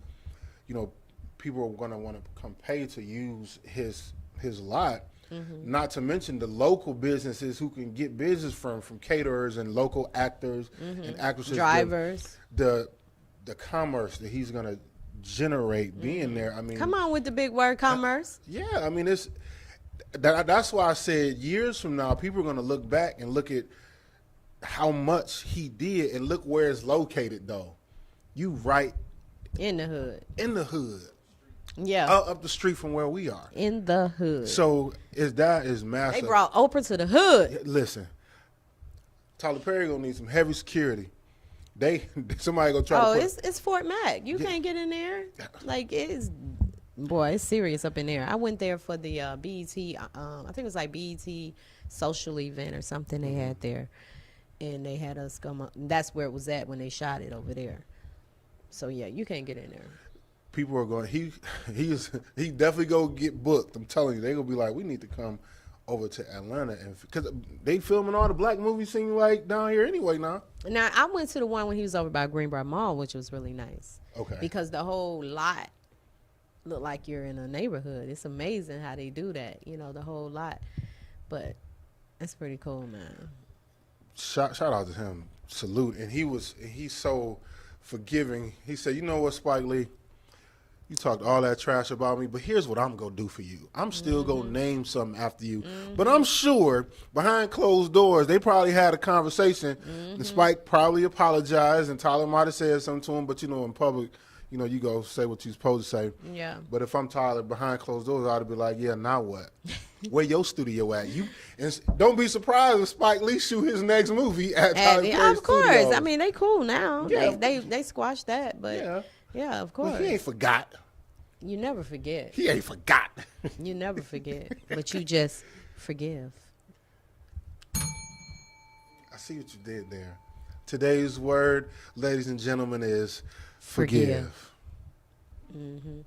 people are going to want to come pay to use his lot, not to mention the local businesses who can get business from caterers and local actors and actresses, drivers, the commerce that he's going to generate being there. I mean, come on with the big word, commerce. Yeah, I mean, that's why I said years from now, people are going to look back and look at how much he did, and look where it's located, though. You right in the hood. In the hood. Yeah. Up the street from where we are. In the hood. So that is massive. They brought Oprah to the hood. Listen, Tyler Perry going to need some heavy security. Somebody gonna try to put... it's Fort Mac. You can't get in there. Like, it's serious up in there. I went there for the BET, I think it was like BET social event or something they had there. And they had us come up. That's where it was at when they shot it over there. So, yeah, you can't get in there. People are going, he definitely go get booked. I'm telling you, they going to be like, we need to come over to Atlanta, and because they filming all the black movies seem like down here anyway now. Now, I went to the one when he was over by Greenbrier Mall, which was really nice. Okay. Because the whole lot look like you're in a neighborhood. It's amazing how they do that, you know, the whole lot. But that's pretty cool, man. Shout out to him. Salute. And he's so forgiving. He said, you know what, Spike Lee? You talked all that trash about me, but here's what I'm going to do for you. I'm still going to name something after you. But I'm sure behind closed doors, they probably had a conversation, and Spike probably apologized, and Tyler might have said something to him, but, you know, in public, you know, you go say what you're supposed to say. Yeah. But if I'm Tyler behind closed doors, I'd be like, yeah, now what? Where your studio at? And don't be surprised if Spike Lee shoot his next movie at Tyler Perry Of course. Studios. I mean, they cool now. Yeah. They squashed that, but yeah, of course. But he ain't forgot. You never forget. He ain't forgot. You never forget, but you just forgive. I see what you did there. Today's word, ladies and gentlemen, is forgive. You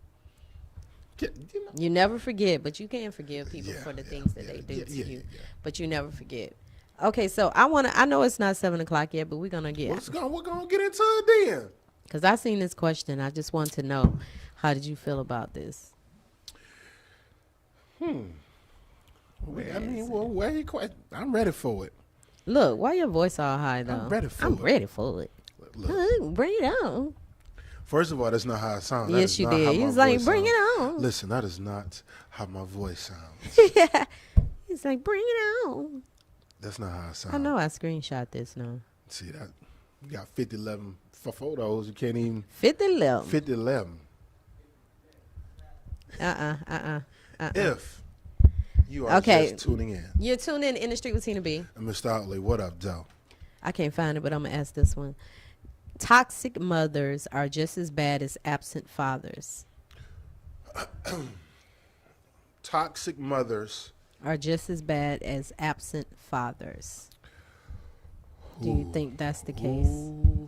never forget, but you can forgive people for the things that they do to you. Yeah. But you never forget. Okay, so I know it's not 7 o'clock yet, but we're gonna get We're gonna get into it then. because I seen this question. I just want to know, how did you feel about this? I'm ready for it. Look, why your voice all high though? I'm ready for I'm it. ready for it. Look, Bring it on. first of all, that's not how I sound. That Yes, is you not how did. my He was like, voice bring sounds. it on. Listen, that is not how my voice sounds. Yeah. He's like, bring it on. That's not how I sound. I know I screenshot this now. See that? You got 5011 photos. You can't even 5011. 5011. If you are just tuning in, You're tuned in the street with Tina B. and Mr. Outley, what up, Joe? I can't find it, but I'm going to ask this one. Toxic mothers are just as bad as absent fathers. Toxic mothers are just as bad as absent fathers. Do you think that's the case? Ooh.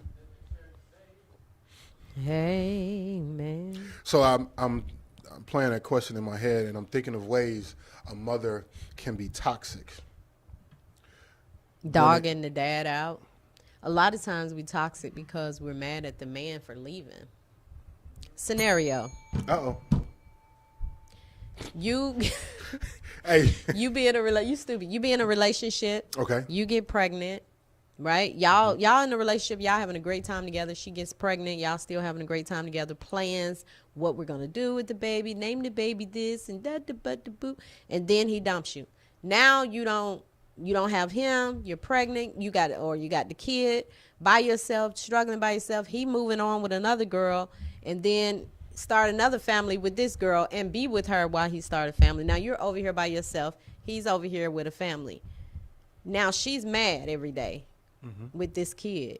Hey, man. So I'm playing that question in my head, and I'm thinking of ways a mother can be toxic. Dogging the dad out. A lot of times we toxic because we're mad at the man for leaving. Scenario. Uh-oh. You Hey. you be in a you stupid. You be in a relationship. Okay. You get pregnant, right? Y'all in a relationship, y'all having a great time together. She gets pregnant, y'all still having a great time together. Plans what we're gonna do with the baby, name the baby this and that, and then he dumps you. Now you don't have him, you're pregnant, you got the kid by yourself, struggling by yourself. He moving on with another girl, and then start another family with this girl and be with her while he start a family. Now you're over here by yourself. He's over here with a family. Now she's mad every day with this kid,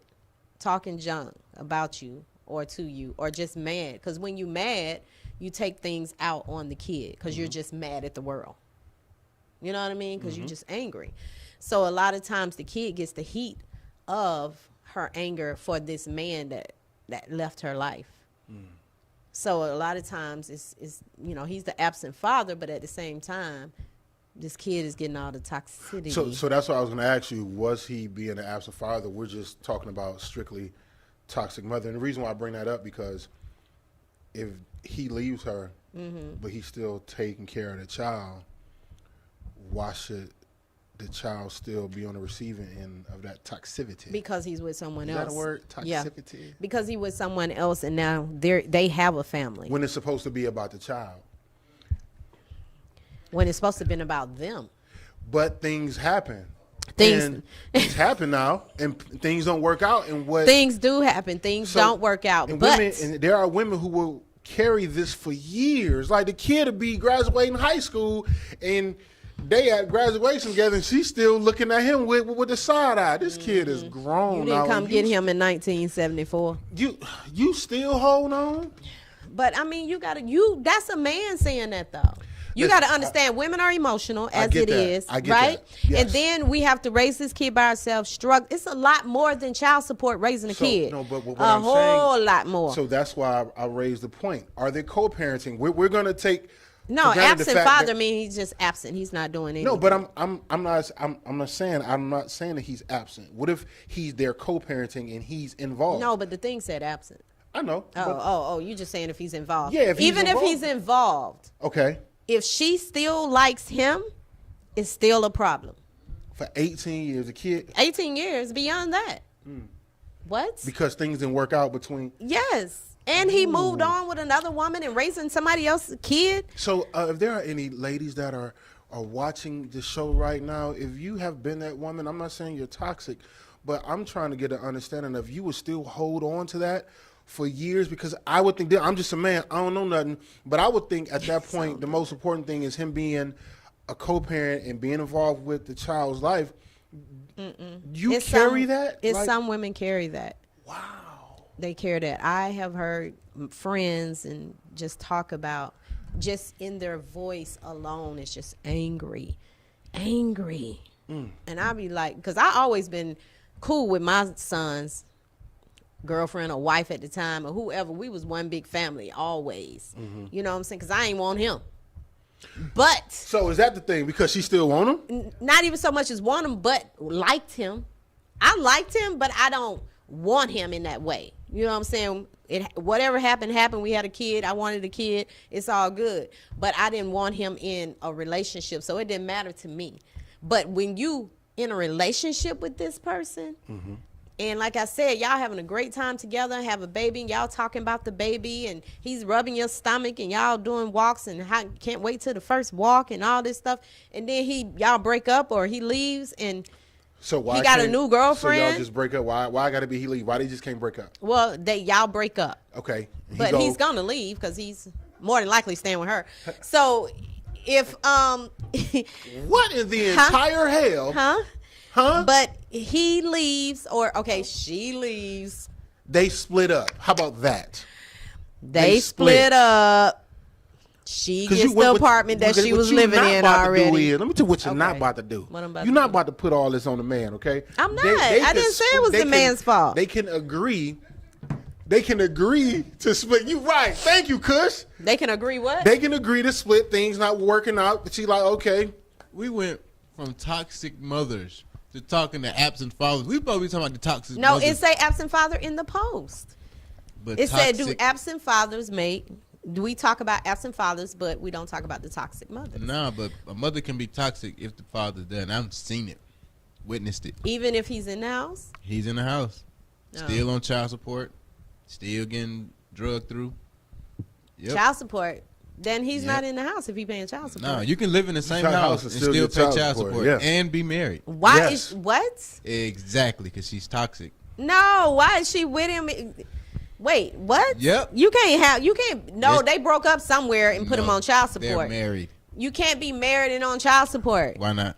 talking junk about you or to you, or just mad. Because when you mad, you take things out on the kid because you're just mad at the world. You know what I mean? Because you're just angry. So a lot of times the kid gets the heat of her anger for this man that left her life. So a lot of times it's he's the absent father, but at the same time, this kid is getting all the toxicity. So that's what I was going to ask you. Was he being an absent father? We're just talking about strictly toxic mother. And the reason why I bring that up, because if he leaves her, but he's still taking care of the child, why should the child still be on the receiving end of that toxicity? Because he's with someone Is else. that a word? Toxicity? Yeah. Because he's with someone else, and now they have a family. When it's supposed to be about the child. When it's supposed to have been about them. But things happen. Things happen now, and things don't work out. And what things do happen. Things don't work out. But there are women who will carry this for years. Like the kid will be graduating high school, and they at graduation together, and she's still looking at him with the side eye. This kid is grown. You didn't now, come get him in 1974. You still hold on? But I mean, that's a man saying that though. You got to understand, women are emotional as it is, I get right? that. Yes. And then we have to raise this kid by ourselves. Struggle. It's a lot more than child support raising a kid. No, but what a I'm whole saying, lot more. So that's why I raised the point. Are they co-parenting? We're going to take. No, absent father means he's just absent. He's not doing anything. No, but I'm not saying that he's absent. What if they're co-parenting and he's involved? No, but the thing said absent. I know. Oh, you just saying if he's involved. Yeah, if he's even involved. if he's involved. Okay. If she still likes him, it's still a problem. For 18 years, a kid. 18 years beyond that. What? Because things didn't work out between. Yes. And he moved on with another woman and raising somebody else's kid. So if there are any ladies that are watching the show right now, if you have been that woman, I'm not saying you're toxic, but I'm trying to get an understanding of you would still hold on to that for years, because I would think that I'm just a man, I don't know nothing, but I would think at that point the most important thing is him being a co-parent and being involved with the child's life. You carry that? Some women carry that. Wow. They carry that. I have heard friends and just talk about, just in their voice alone, it's just angry. And I'll be like, because I always been cool with my son's girlfriend or wife at the time or whoever. We was one big family always. You know what I'm saying? Because I ain't want him. But So is that the thing? Because she still want him? not even so much as want him, but liked him. I liked him, but I don't want him in that way. You know what I'm saying? Whatever happened. We had a kid. I wanted a kid. It's all good. But I didn't want him in a relationship, so it didn't matter to me. But when you in a relationship with this person, and like I said, y'all having a great time together, have a baby, and y'all talking about the baby, and he's rubbing your stomach, and y'all doing walks, and can't wait till the first walk, and all this stuff, and then y'all break up, or he leaves, and So why he got a can't- new girlfriend. So y'all just break up? Why gotta be he leave? Why they just can't break up? Well, y'all break up. Okay. But he's gonna leave because he's more than likely staying with her. So if What in the entire hell? Huh? But he leaves, or she leaves. They split up. How about that? They split up. She gets the apartment that she was living in already. Let me tell you what you're not about to do. What I'm about You're to not do. about to put all this on the man, okay? I'm not. I didn't say it was the man's fault. They can agree. They can agree to split. You right. Thank you, Kush. They can agree what? They can agree to split, things not working out. But she like, okay. We went from toxic mothers to talking to absent fathers. We probably talking about the toxic No, mothers. it say absent father in the post. But It said, do toxic- absent fathers do we talk about absent fathers, but we don't talk about the toxic mothers? Nah, but a mother can be toxic if the father's there. And I've seen it, witnessed it. Even if he's in the house? He's in the house, Oh. still on child support, still getting drugged through. Yep. Child support. Then he's Yep. not in the house if he's paying child support. No, you can live in the same Child house house and and still still get pay child child support, support yeah. and be married. Why Yes. is what? Exactly, because she's toxic. No, why is she with him? Wait, what? Yep. You can't. No, Yes. they broke up somewhere and put him No, on child They're support. married. You can't be married and on child support. Why not?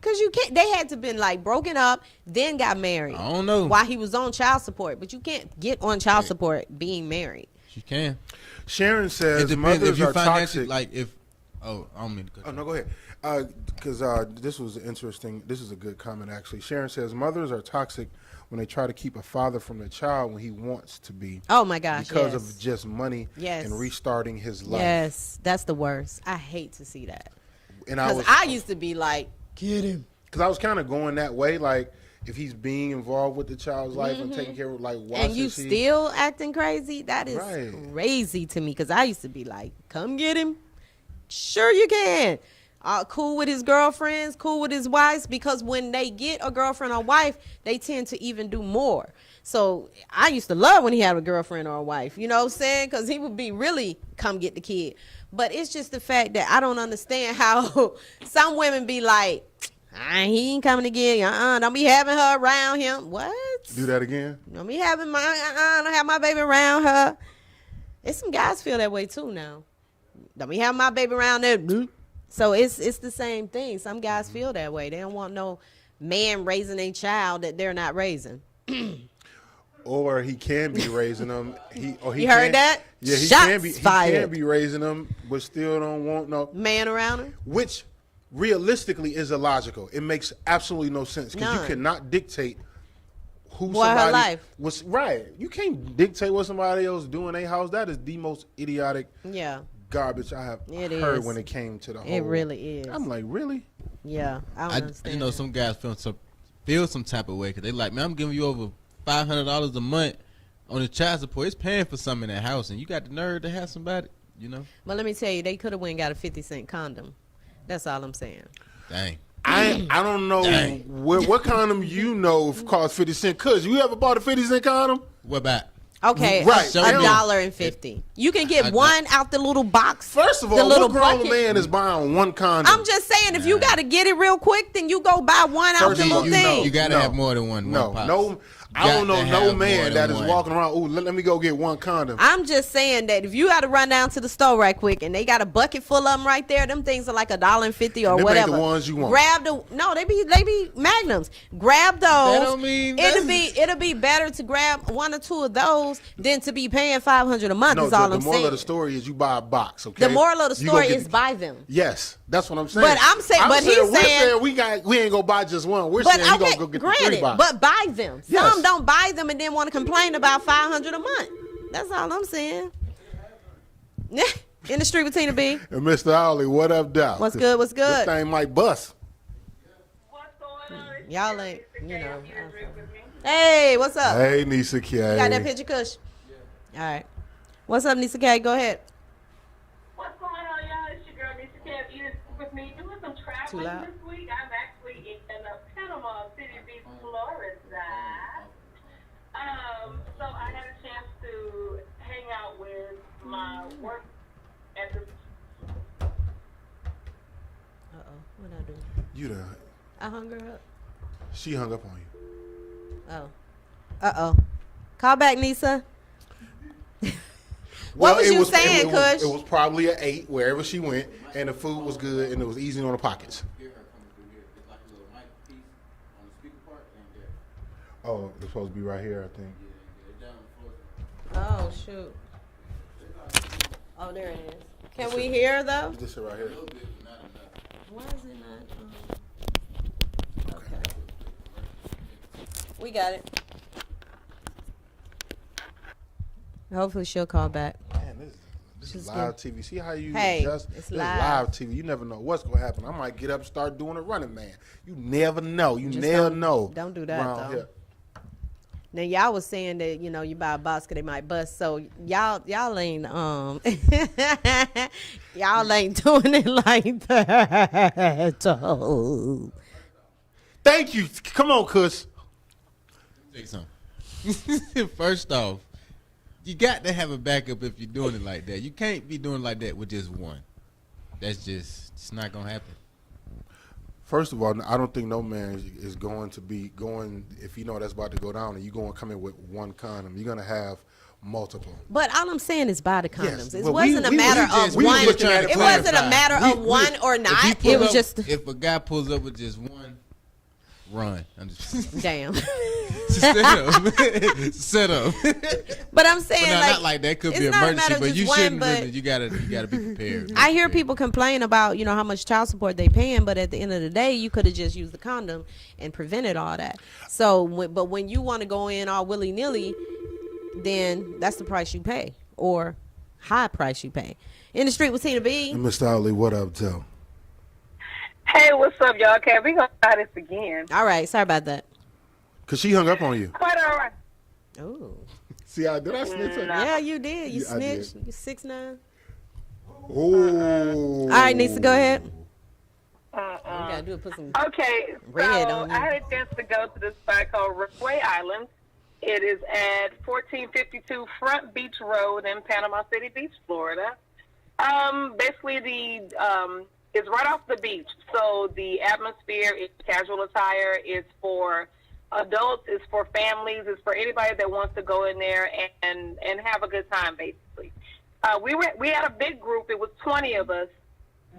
Cause you can't. They had to been like broken up, then got married. I don't know. While he was on child support, but you can't get on child support being married. She can. Sharon says It depends mothers if you are financially toxic. like if. Oh, I don't mean to cut Oh, you no, go ahead. Because this was interesting. This is a good comment, actually. Sharon says mothers are toxic when they try to keep a father from the child when he wants to be. Oh my gosh! Because yes. of just money Yes. and restarting his life. Yes, that's the worst. I hate to see that. And Because I used to be like, get him. Because I was kind of going that way, like if he's being involved with the child's life and taking care of, like, why And you should she? still acting crazy? That is Right. crazy to me. Because I used to be like, come get him. Sure you can. Cool with his girlfriends, cool with his wives, because when they get a girlfriend or wife, they tend to even do more. So I used to love when he had a girlfriend or a wife, you know what I'm saying? Because he would be really come get the kid. But it's just the fact that I don't understand how some women be like, he ain't coming to get you. Don't be having her around him. What? Do that again? Don't be having don't have my baby around her. And some guys feel that way too now. Don't be having my baby around there. So it's the same thing. Some guys feel that way. They don't want no man raising a child that they're not raising. Or he can be raising them. You heard that? Yeah, he Shots can be. fired. He can be raising them, but still don't want no Man around her? Which realistically is illogical. It makes absolutely no sense because you None. cannot dictate who What her somebody life. was. Right, you can't dictate what somebody else do in their house. That is the most idiotic Yeah. garbage I have It heard is. when it came to the whole. It really is. I'm like, really? Yeah. I don't understand. You know, that. some guys feel some type of way because they like, man, I'm giving you over $500 a month, on the child support, it's paying for something in that house, and you got the nerve to have somebody, you know. But let me tell you, they could have went and got a 50-cent condom. That's all I'm saying. Dang. I don't know what condom you know costs 50 cents. Cause you ever bought a 50-cent condom? What about? Okay, Right. $1.50. You can get one out the little box. First of all, what grown man is buying one condom? I'm just saying, if you got to get it real quick, then you go buy one out the little thing. You got to have more than one. No. I don't know no man that is walking around, ooh, let me go get one condom. I'm just saying that if you got to run down to the store right quick and they got a bucket full of them right there, them things are like $1.50 or whatever. The ones you want. They be magnums. Grab those. That don't mean it'll be better to grab one or two of those than to be paying $500 a month. Is all I'm saying. The moral of the story is you buy a box. Okay. The moral of the story is buy them. Yes, that's what I'm saying. But I'm saying, he's saying we ain't gonna buy just one. We're saying you gonna go get the 3 box. But buy them. Yes. Some don't buy them and then want to complain about $500 a month. That's all I'm saying. In the street with Tina B. And Mr. Ollie, what up, Doc? What's good? What's good? This thing might bust. What's going on? Y'all ain't, you know. Hey, what's up? Hey, Nisa K. You got that picture, Kush? All right. What's up, Nisa K? Go ahead. What's going on, y'all? It's your girl, Lisa Kev. You with me doing some traveling this week. I'm actually in Panama City Beach, Florida. So I had a chance to hang out with my work at the. What'd I do? You done. I hung her up. She hung up on you. Oh. Call back, Nisa. What was you saying, Kush? It was probably an 8 wherever she went, and the food was good, and it was easy on the pockets. Oh, it's supposed to be right here, I think. Oh, shoot. Oh, there it is. Can we hear, though? This shit right here. Why is it not? Okay. We got it. Hopefully she'll call back. Man, this is live TV. See how you it's It's live. live TV. You never know what's going to happen. I might get up and start doing a running man. You never know. You never know. Don't do that, though. Here. Now, y'all was saying that, you know, you buy a box because they might bust. So, y'all ain't, y'all ain't doing it like that. Oh. Thank you. Come on, Kush. Take some. First off, you got to have a backup if you're doing it like that. You can't be doing it like that with just one. It's not going to happen. First of all, I don't think no man is going to be going, if you know that's about to go down and you're going to come in with one condom. You're going to have multiple. But all I'm saying is buy the condoms. Yes, it wasn't a matter of one. It wasn't a matter of one or not. It was just. If a guy pulls up with just one, run. I'm just damn. Set up. But I'm saying, but not like that could be an emergency, but you shouldn't. But you gotta be prepared. I hear people complain about, you know, how much child support they paying, but at the end of the day, you could have just used the condom and prevented all that. So, but when you want to go in all willy nilly, then that's the price you pay, or high price you pay. In the street with Tina B. And Mr. Ali, what up, Joe? Hey, what's up, y'all? Okay, we're going to try this again. All right. Sorry about that. Because she hung up on you. Quite all right. Oh. See, did I snitch? Yeah, you did. You snitched. You 6'9". Oh. All right, Nisa, go ahead. You got to do it, put some red on you. I had a chance to go to this spot called Runaway Island. It is at 1452 Front Beach Road in Panama City Beach, Florida. Basically, it's right off the beach, so the atmosphere is casual attire. It's for adults, it's for families, it's for anybody that wants to go in there and have a good time, basically. We had a big group. It was 20 of us.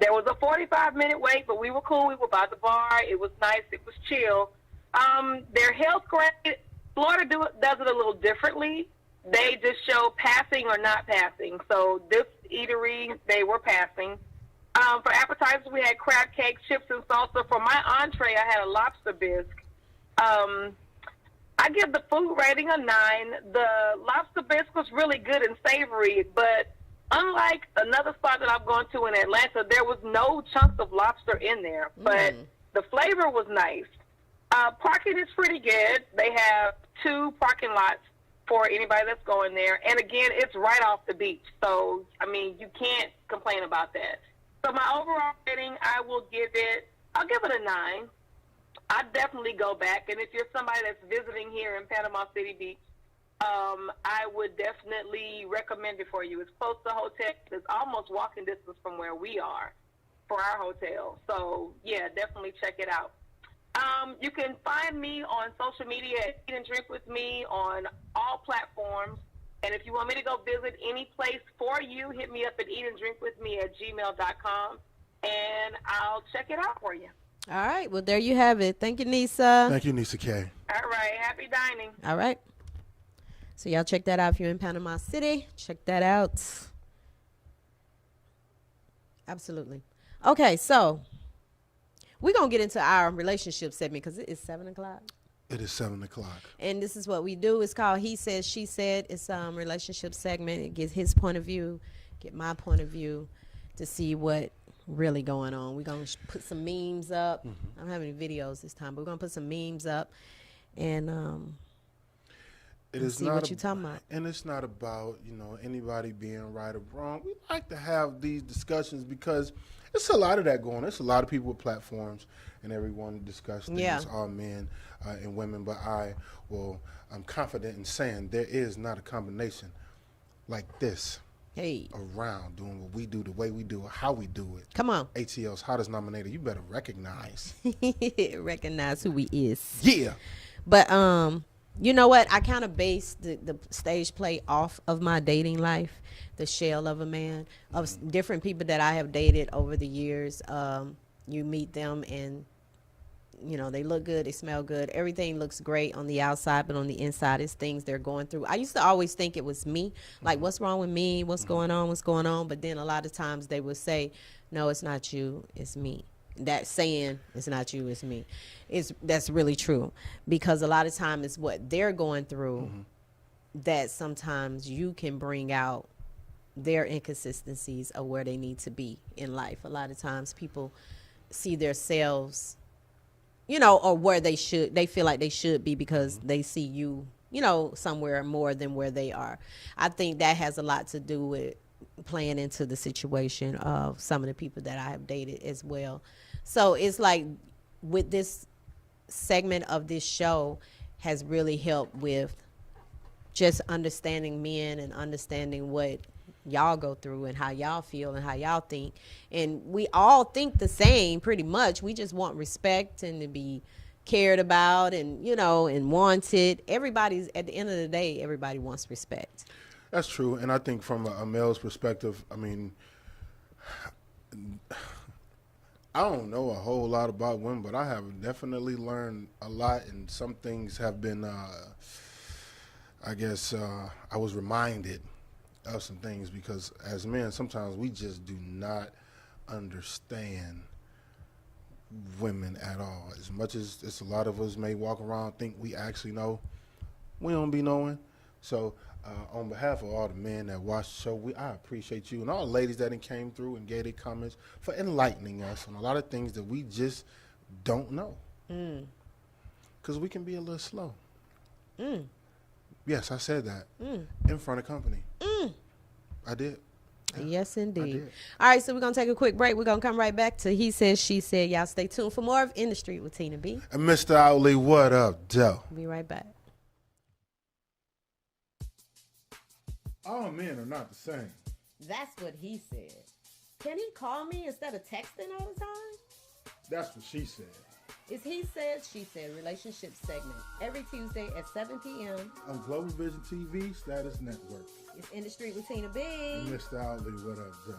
There was a 45-minute wait, but we were cool. We were by the bar. It was nice. It was chill. Their health grade, Florida does it a little differently. They just show passing or not passing. So this eatery, they were passing. For appetizers, we had crab cakes, chips, and salsa. For my entree, I had a lobster bisque. I give the food rating a 9. The lobster bisque was really good and savory, but unlike another spot that I've gone to in Atlanta, there was no chunks of lobster in there, but the flavor was nice. Parking is pretty good. They have 2 parking lots for anybody that's going there. And again, it's right off the beach. So, I mean, you can't complain about that. So my overall rating, I'll give it a 9. I'd definitely go back. And if you're somebody that's visiting here in Panama City Beach, I would definitely recommend it for you. It's close to hotel. It's almost walking distance from where we are for our hotel. So, yeah, definitely check it out. You can find me on social media at Eat and Drink with Me on all platforms. And if you want me to go visit any place for you, hit me up at eatanddrinkwithme@gmail.com, and I'll check it out for you. All right. Well, there you have it. Thank you, Nisa. Thank you, Nisa K. All right. Happy dining. All right. So y'all check that out if you're in Panama City. Check that out. Absolutely. Okay, so we're going to get into our relationship segment because it is 7 o'clock. It is 7 o'clock. And this is what we do. It's called He Said, She Said. It's a relationship segment. It gets his point of view, get my point of view to see what really going on. We're going to put some memes up. I don't have any videos this time, but we're going to put some memes up and it is see not what you're talking about. And it's not about, anybody being right or wrong. We like to have these discussions because it's a lot of that going on. There's a lot of people with platforms and everyone discuss things, all men and women. But I'm confident in saying there is not a combination like this around doing what we do, the way we do it, how we do it. Come on. ATL's Hottest nominator. You better recognize. Recognize who he is. Yeah. But you know what? I kind of based the stage play off of my dating life, the shell of a man, of different people that I have dated over the years. You meet them and, they look good, they smell good. Everything looks great on the outside, but on the inside is things they're going through. I used to always think it was me. Like, what's wrong with me? What's going on? What's going on? But then a lot of times they would say, no, it's not you, it's me. That saying, it's not you, it's me, that's really true, because a lot of times it's what they're going through that sometimes you can bring out their inconsistencies of where they need to be in life. A lot of times people see themselves, or where they feel like they should be because they see you, somewhere more than where they are. I think that has a lot to do with playing into the situation of some of the people that I have dated as well. So it's like with this segment of this show has really helped with just understanding men and understanding what y'all go through and how y'all feel and how y'all think. And we all think the same pretty much. We just want respect and to be cared about and, and wanted. Everybody's, at the end of the day, everybody wants respect. That's true. And I think from a male's perspective, I mean, I don't know a whole lot about women, but I have definitely learned a lot, and some things have been, I was reminded of some things because as men, sometimes we just do not understand women at all. As much as it's a lot of us may walk around think we actually know, we don't be knowing. So on behalf of all the men that watch the show, I appreciate you and all the ladies that came through and gave their comments for enlightening us on a lot of things that we just don't know. Because we can be a little slow. Yes, I said that in front of company. I did. Yes, indeed. All right, so we're going to take a quick break. We're going to come right back to He Said, She Said. Y'all stay tuned for more of In the Street with Tina B. And Mr. Owley, what up, Joe? Be right back. All men are not the same. That's what he said. Can he call me instead of texting all the time? That's what she said. It's He Said, She Said relationship segment every Tuesday at 7 p.m. on Global Vision TV Status Network. It's In the Street with Tina B. And Mr. Owley, what up, Joe?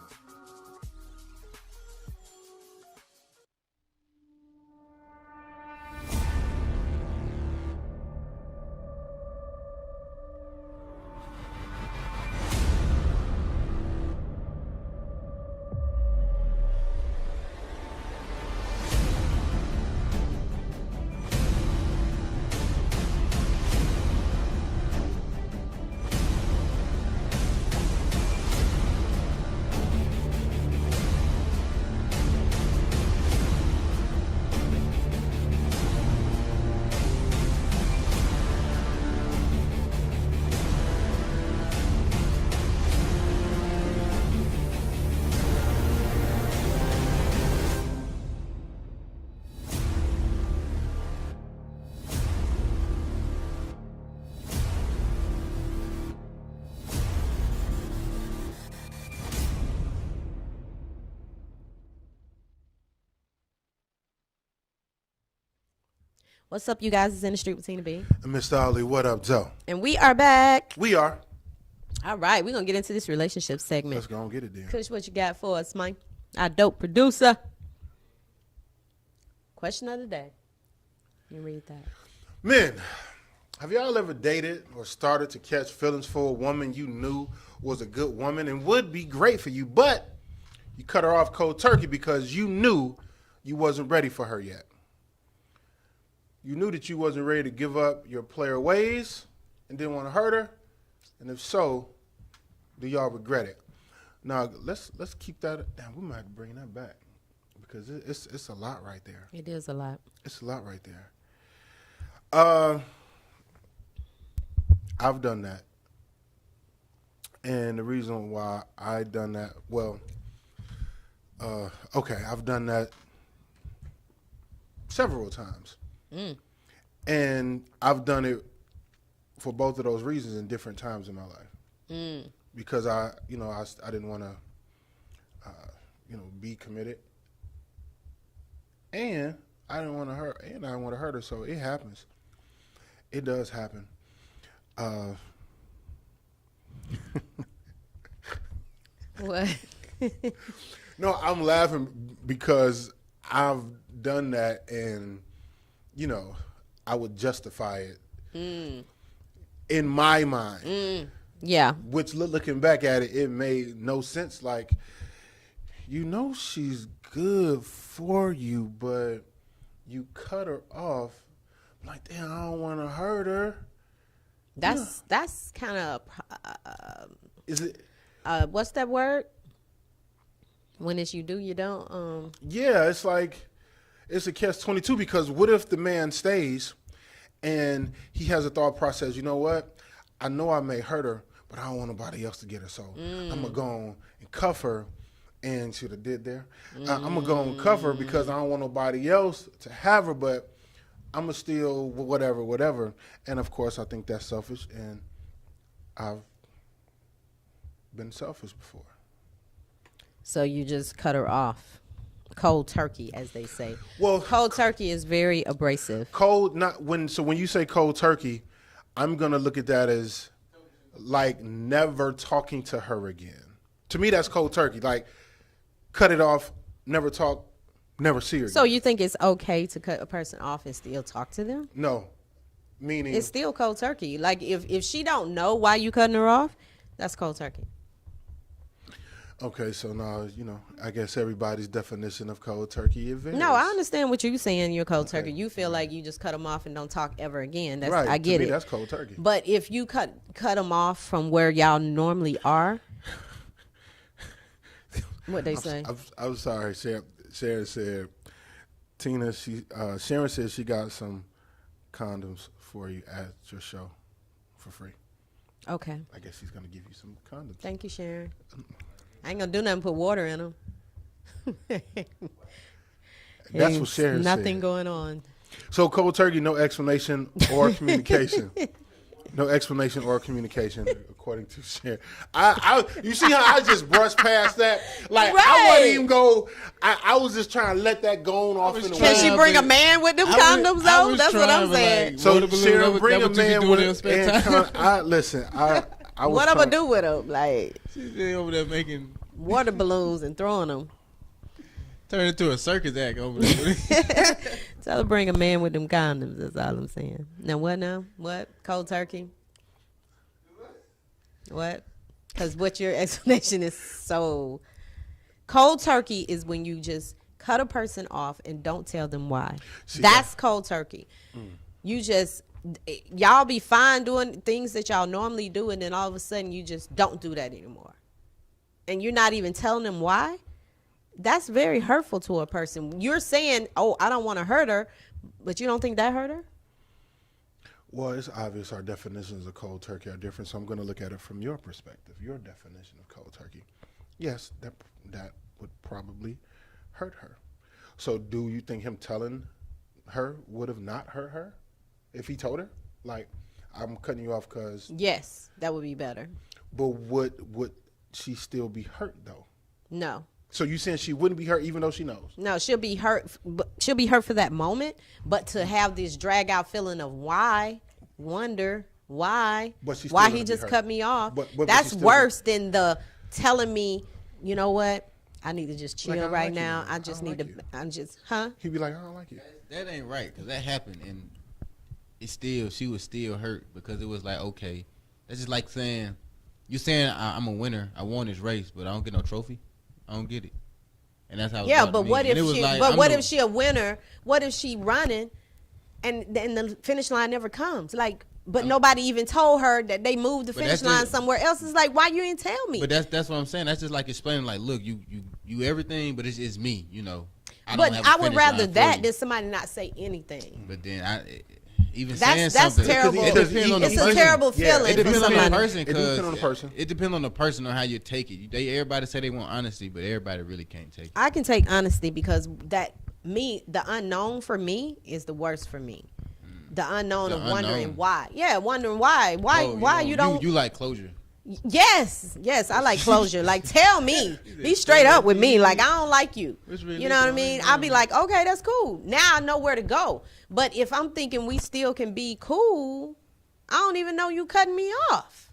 What's up, you guys? It's In the Street with Tina B. And Mr. Ali, what up, Joe? And we are back. We are. All right, we're going to get into this relationship segment. Let's go and get it then. Kush, what you got for us, Mike? Our dope producer. Question of the day. You read that. Men, have y'all ever dated or started to catch feelings for a woman you knew was a good woman and would be great for you, but you cut her off cold turkey because you knew you wasn't ready for her yet? You knew that you wasn't ready to give up your player ways and didn't want to hurt her? And if so, do y'all regret it? Now, let's keep that. Damn, we might have to bring that back because it's a lot right there. It is a lot. It's a lot right there. I've done that. And the reason why I done that, I've done that several times. And I've done it for both of those reasons in different times in my life. Because I didn't want to, be committed. And I didn't want to hurt, and I didn't want to hurt her, so it happens. It does happen. What? No, I'm laughing because I've done that, and I would justify it in my mind. Yeah. Which, looking back at it, it made no sense. Like, she's good for you, but you cut her off. Like, damn, I don't want to hurt her. That's kind of Is it? What's that word? When it's you do, you don't. Yeah, it's like it's a catch-22 because what if the man stays and he has a thought process? You know what? I know I may hurt her, but I don't want nobody else to get her, so I'm gonna go on and cuff her. And she did there. I'm gonna go and cuff her because I don't want nobody else to have her, but I'm gonna still whatever. And of course, I think that's selfish, and I've been selfish before. So you just cut her off, cold turkey, as they say. Well, cold turkey is very abrasive. When you say cold turkey, I'm gonna look at that as like never talking to her again. To me, that's cold turkey. Like, cut it off, never talk, never see her again. So you think it's okay to cut a person off and still talk to them? No. Meaning? It's still cold turkey. Like, if she don't know why you cutting her off, that's cold turkey. Okay, so now, I guess everybody's definition of cold turkey varies. No, I understand what you're saying, you're cold turkey. You feel like you just cut them off and don't talk ever again. That's, right. I get to me, it. That's cold turkey. But if you cut them off from where y'all normally are, what they say? I'm sorry. Sharon said, Tina, Sharon said she got some condoms for you at your show for free. Okay. I guess she's going to give you some condoms. Thank you, Sharon. I ain't going to do nothing, put water in them. That's what Sharon said. Nothing going on. So cold turkey, no explanation or communication. No explanation or communication, according to Sharon. You see how I just brushed past that? Like, right. I wouldn't even go. I was just trying to let that go on off in the Can she bring a man with them condoms, though? That's what I'm saying. So, Sharon, bring a man with and listen, I was what I'm going to do with them? Like, she's over there making water balloons and throwing them. Turn into a circus act over there. Tell her bring a man with them condoms. That's all I'm saying. Now what? What? Cold turkey? What? Because what your explanation is so. Cold turkey is when you just cut a person off and don't tell them why. That's cold turkey. You just y'all be fine doing things that y'all normally do, and then all of a sudden you just don't do that anymore, and you're not even telling them why. That's very hurtful to a person. You're saying, oh, I don't want to hurt her, but you don't think that hurt her? Well, it's obvious our definitions of cold turkey are different, so I'm going to look at it from your perspective, your definition of cold turkey. Yes, that would probably hurt her. So do you think him telling her would have not hurt her if he told her? Like, I'm cutting you off because... Yes, that would be better. But would she still be hurt, though? No. So you saying she wouldn't be hurt even though she knows? No, she'll be hurt. She'll be hurt for that moment, but to have this drag out feeling of wonder why he just cut me off. But that's worse than the telling me, you know what? I need to just chill right now. I just need to. I'm just, He'd be like, I don't like you. That ain't right, because that happened, and she was still hurt because it was like, okay, that's just like saying, you saying I'm a winner, I won this race, but I don't get no trophy. I don't get it. And that's how. Yeah, but what if if she a winner? What if she running, and the finish line never comes? Like, but nobody even told her that they moved the finish line somewhere else. It's like, why you ain't tell me? But that's what I'm saying. That's just like explaining, like, look, you everything, but it's me. You know. But I would rather that than somebody not say anything. But then saying that's something. Terrible. It's a terrible feeling. It depends on the person. It depends on the person. It depends on the person on how you take it. Everybody say they want honesty, but everybody really can't take it. I can take honesty because the unknown for me is the worst for me. The unknown of wondering why. Yeah, wondering why. Why you don't. You like closure. Yes, I like closure. Like, tell me, be straight up with me. Like, I don't like you. You know what I mean? I'll be like, okay, that's cool. Now I know where to go. But if I'm thinking we still can be cool, I don't even know you cutting me off.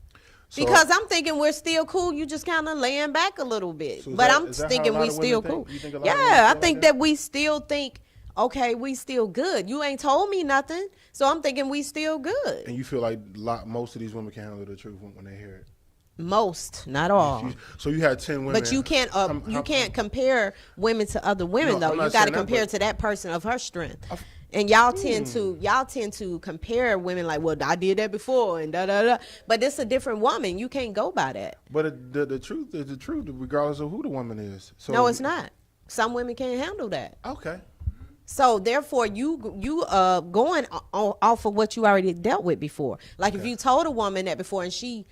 Because I'm thinking we're still cool. You just kind of laying back a little bit. So but I'm thinking we still cool. Yeah, I think that we still think, okay, we still good. You ain't told me nothing. So I'm thinking we still good. And you feel like most of these women can handle the truth when they hear it? Most, not all. So you had 10 women. But you can't compare women to other women though. You got to compare to that person of her strength. And y'all tend to compare women like, well, I did that before and da da da. But it's a different woman. You can't go by that. But the truth is the truth, regardless of who the woman is. So no, it's not. Some women can't handle that. Okay. So therefore, you going off of what you already dealt with before. Like if you told a woman that before and she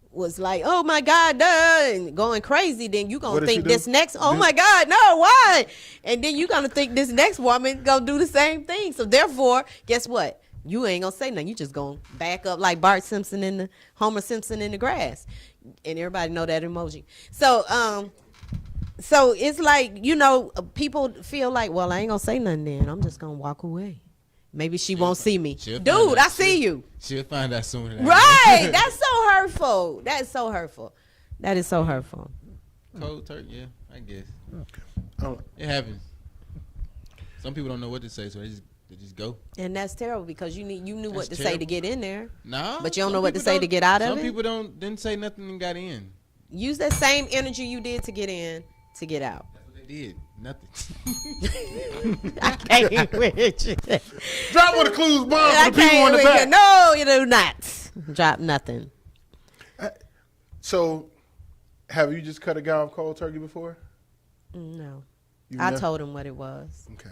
was like, oh my God, and going crazy, then you gonna think this next, my God, no, why? And then you gonna think this next woman gonna do the same thing. So therefore, guess what? You ain't gonna say nothing. You just gonna back up like Homer Simpson in the grass. And everybody know that emoji. So it's like, people feel like, well, I ain't gonna say nothing then. I'm just gonna walk away. Maybe she won't see me. Dude, I see you. She'll find out soon. Right. That's so hurtful. That is so hurtful. That is so hurtful. Cold turkey, yeah, I guess. It happens. Some people don't know what to say, so they just go. And that's terrible because you knew what to say to get in there. No. But you don't know what to say to get out of it. Some people didn't say nothing and got in. Use that same energy you did to get in to get out. That's what they did. Nothing. I can't even with you. Drop one of the clues bomb for the people in the back. No, you do not. Drop nothing. So, have you just cut a guy off cold turkey before? No. I told him what it was. Okay.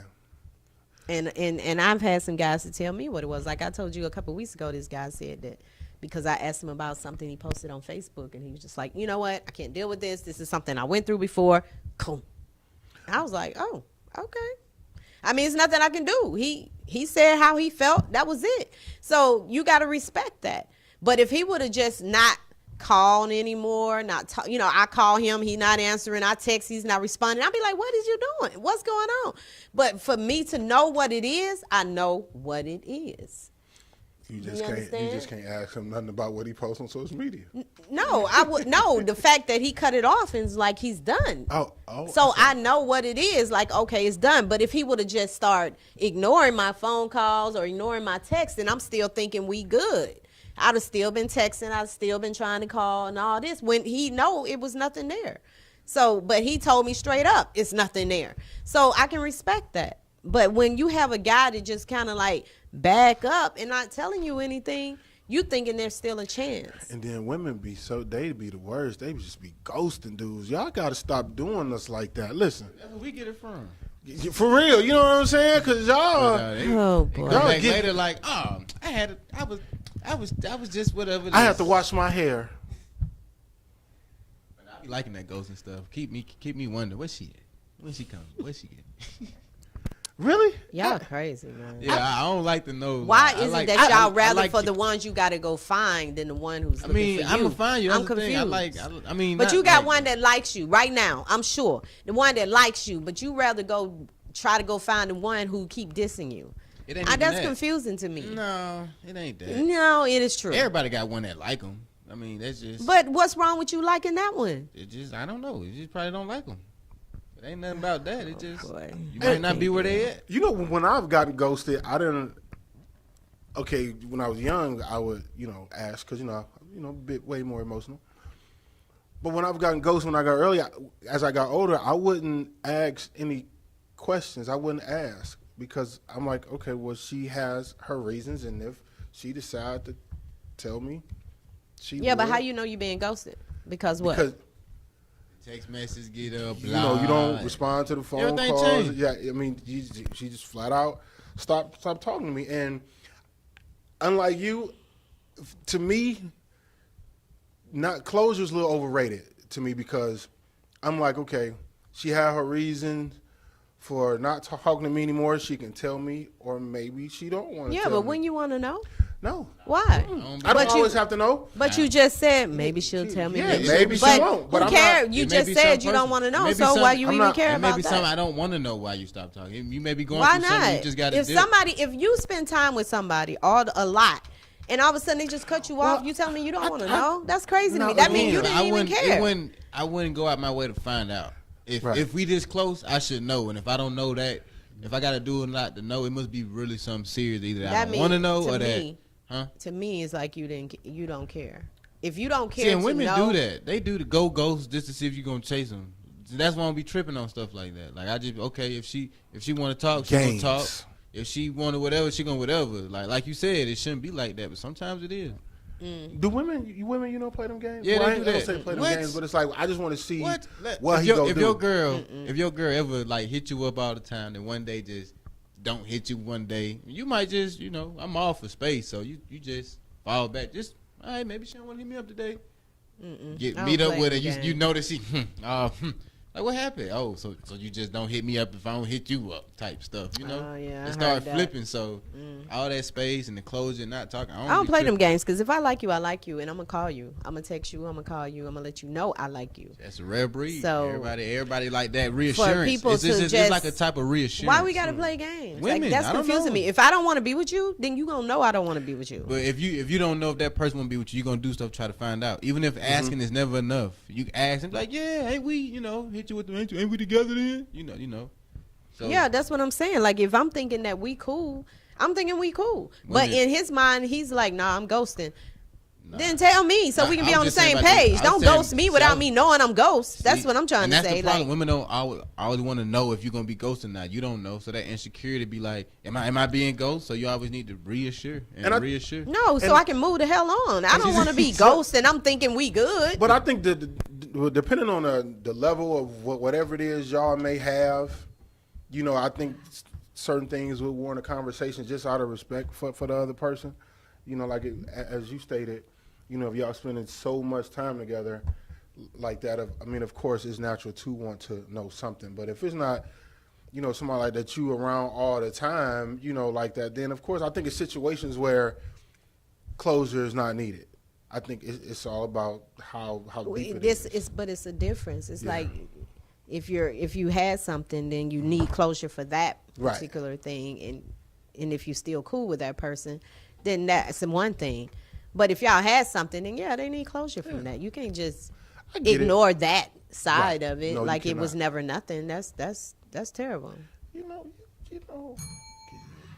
And I've had some guys to tell me what it was. Like I told you a couple of weeks ago, this guy said that because I asked him about something he posted on Facebook, and he was just like, you know what? I can't deal with this. This is something I went through before. Cool. I was like, oh, okay. I mean, it's nothing I can do. He said how he felt. That was it. So you got to respect that. But if he would have just not called anymore, I call him, he not answering. I text, he's not responding. I'll be like, what is you doing? What's going on? But for me to know what it is, I know what it is. You just can't ask him nothing about what he posts on social media. No, I would no. The fact that he cut it off is like he's done. Oh. So I know what it is. Like, okay, it's done. But if he would have just started ignoring my phone calls or ignoring my texts, then I'm still thinking we good. I'd have still been texting. I'd still been trying to call and all this when he know it was nothing there. So, but he told me straight up, it's nothing there. So I can respect that. But when you have a guy that just kind of like back up and not telling you anything, you thinking there's still a chance. And then women they be the worst. They just be ghosting dudes. Y'all got to stop doing us like that. Listen. That's where we get it from. For real, you know what I'm saying? Because y'all, oh boy, y'all get later like, I was just whatever. I have to wash my hair. But I be liking that ghost and stuff. Keep me wondering where's she at? When she coming? Where's she at? Really? Y'all crazy, man. Yeah, I don't like to know. Why I is like- it that y'all I rather like for to- the ones you got to go find than the one who's I looking mean, for you? I'm gonna find you. I'm That's the thing. confused. I mean, But not you got like- one that likes you right now. I'm sure the one that likes you, but you rather go try to go find the one who keep dissing you. It ain't even That's that. confusing to me. No, it ain't that. No, it is true. Everybody got one that like them. I mean, that's just. But what's wrong with you liking that one? It just, I don't know. You just probably don't like them. It ain't nothing about that. It just, boy. you might not be where they at. You know, when I've gotten ghosted, I didn't. Okay, when I was young, I would, ask because a bit way more emotional. But when I've gotten ghosted, when I got earlier, as I got older, I wouldn't ask any questions. I wouldn't ask because I'm like, okay, well, she has her reasons, and if she decides to tell me, she Yeah, but will. how you know you being ghosted? Because what? Because Text message get up. you don't respond to the phone Everything calls. changed. Yeah, I mean, she just flat out stopped talking to me. And unlike you, to me, not closure's a little overrated to me because I'm like, okay, she had her reasons for not talking to me anymore. She can tell me, or maybe she don't want to. Yeah, tell but me. when you want to know, No, why? I don't But always have to know. But you just said maybe she'll tell me. Yeah, maybe she won't, but who I'm cares? not- You It may just be said some you don't person- want to it know, may be so some- why you I'm even not- care It may about be that? something I don't want to know why you stop talking. You may be going Why through something. You not? just got to If you spend time with somebody a lot, and all of a sudden they just cut you off, you tell me you don't want to know? That's crazy to me. That means you didn't even care. I wouldn't go out my way to find out. If we this close, I should know. And if I don't know that, if I got to do a lot to know, it must be really something serious. Either that I don't want to know or that. Huh? To me, it's like you don't care. If you don't care, See, and to women know, do that. They do the go ghost just to see if you're gonna chase them. That's why I don't be tripping on stuff like that. Like I just if she want to talk, she gonna talk. If she wanted whatever, she gonna whatever. Like you said, it shouldn't be like that, but sometimes it is. Do women play them games? Yeah, well, they I do don't that. say play them What? games, but it's like I just want to see What? what if he your, gonna if do. your girl ever like hit you up all the time, then one day just don't hit you one day, you might just I'm all for space, so you just fall back. Just all right, maybe she don't want to hit me up today. Meet up with her. You notice she like what happened? Oh, so you just don't hit me up if I don't hit you up type stuff, Oh, yeah, It I start heard that. flipping. So all that space and the closure, not talking. I don't be play them tripping. games because if I like you, I like you, and I'm gonna call you. I'm gonna text you. I'm gonna call you. I'm gonna let you know I like you. That's a rare breed. So, everybody like that reassurance. people It's to it's like a type of reassurance. Why we gotta play games? Women, like, that's I don't confusing know. me. If I don't want to be with you, then you gonna know I don't want to be with you. But if you don't know if that person want to be with you, you're gonna do stuff to try to find out. Even if asking is never enough, you ask and be like, yeah, ain't we, hit you with the ain't we together then? You know. So, Yeah, that's what I'm saying. Like if I'm thinking that we cool, I'm thinking we cool. But Women- in his mind, he's like, nah, I'm ghosting. Then tell me so Nah, we can be I on the was just saying same about this. page. I was Don't saying- ghost me see, without me knowing I'm ghost. That's See, what I'm trying and to that's say. the problem. Like, Women don't always want to know if you're gonna be ghosted or not. You don't know, so that insecurity be like, am I being ghost? So you always need to reassure and reassure. no, so I can move the hell on. I don't want to be ghost and I'm thinking we good. But I think that depending on the level of whatever it is y'all may have, I think certain things would warrant a conversation just out of respect for the other person. Like as you stated, if y'all spending so much time together like that, of course it's natural to want to know something. But if it's not, somebody like that you around all the time, like that, then of course I think it's situations where closure is not needed. I think it's all about how deep it is. But it's a difference. It's like if you had something, then you need closure for that particular thing, and if you're still cool with that person, then that's one thing. But if y'all had something, then they need closure from that. You can't just ignore that side of it, No, you like it was cannot. never nothing. That's terrible. Give you a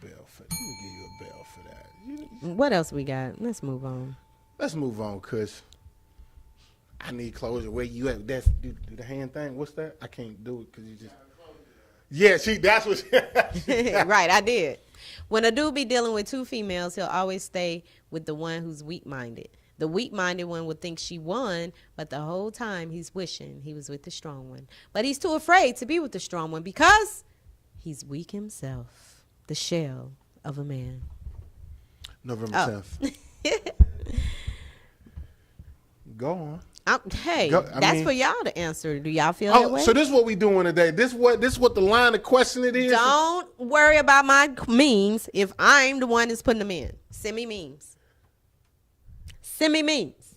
bell for. Let me give you a bell for that. What else we got? Let's move on. Let's move on, cause I need closure. Where you at? That's do the hand thing. What's that? I can't do it because you just. Yeah, that's what. Right, I did. When a dude be dealing with two females, he'll always stay with the one who's weak-minded. The weak-minded one would think she won, but the whole time he's wishing he was with the strong one. But he's too afraid to be with the strong one because he's weak himself, the shell of a man. November 10th. Go on. Hey, I that's mean- for y'all to answer. Do y'all feel that Oh, way? so this is what we doing today. This what the line of question it is. Don't worry about my memes if I'm the one that's putting them in. Send me memes. Send me memes.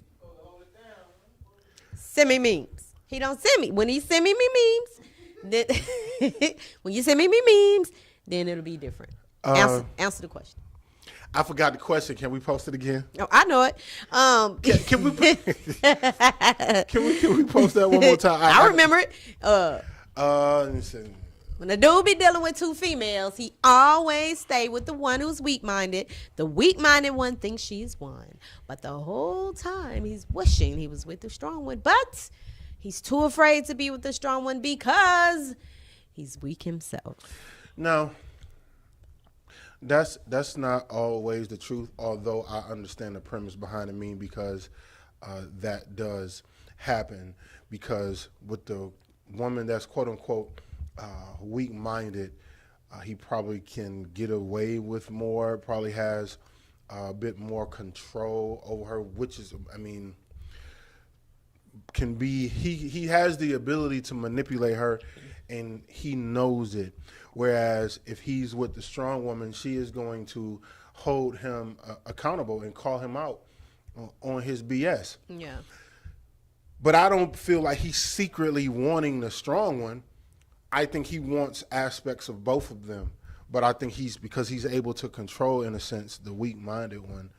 Send me memes. He don't send me. When he send me memes, then when you send me memes, then it'll be different. Answer the question. I forgot the question. Can we post it again? Oh, I know it. Can we can we post that one more time? I remember it. Let me see. When a dude be dealing with two females, he always stay with the one who's weak-minded. The weak-minded one thinks she's won. But the whole time he's wishing he was with the strong one. But he's too afraid to be with the strong one because he's weak himself. No. That's not always the truth, although I understand the premise behind the meme because that does happen. Because with the woman that's quote-unquote weak-minded, he probably can get away with more, probably has a bit more control over her, which is, I mean, can be, he has the ability to manipulate her, and he knows it. Whereas if he's with the strong woman, she is going to hold him accountable and call him out on his BS. Yeah. But I don't feel like he's secretly wanting the strong one. I think he wants aspects of both of them. But I think because he's able to control, in a sense, the weak-minded one,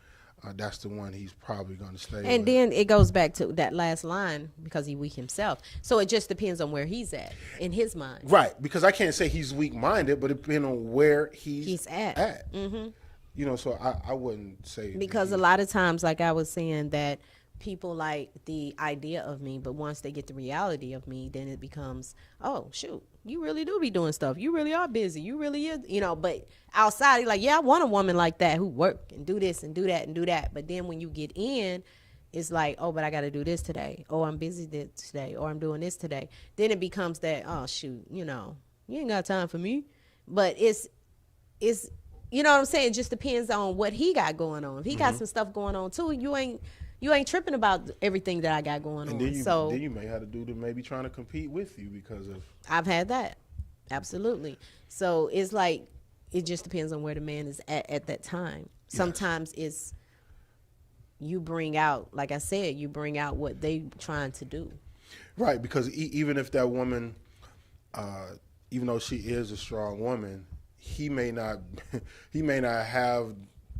that's the one he's probably going to stay with. And then it goes back to that last line, because he's weak himself. So it just depends on where he's at in his mind. Right, because I can't say he's weak-minded, but it depends on where he's at. Mm-hmm. You know, so I wouldn't say. Because a lot of times, like I was saying, that people like the idea of me, but once they get the reality of me, then it becomes, oh, shoot, you really do be doing stuff. You really are busy. You really is, but outside, you're like, yeah, I want a woman like that who work and do this and do that and do that. But then when you get in, it's like, oh, but I got to do this today. Oh, I'm busy today. Or I'm doing this today. Then it becomes that, oh, shoot, you ain't got time for me. But it's you know what I'm saying? It just depends on what he got going on. If he got some stuff going on too, you ain't tripping about everything that I got going on. Then you may have to do to maybe trying to compete with you because of. I've had that, absolutely. So it's like it just depends on where the man is at that time. Yes. Sometimes it's you bring out, like I said, you bring out what they trying to do. Right, because even if that woman, even though she is a strong woman, he may not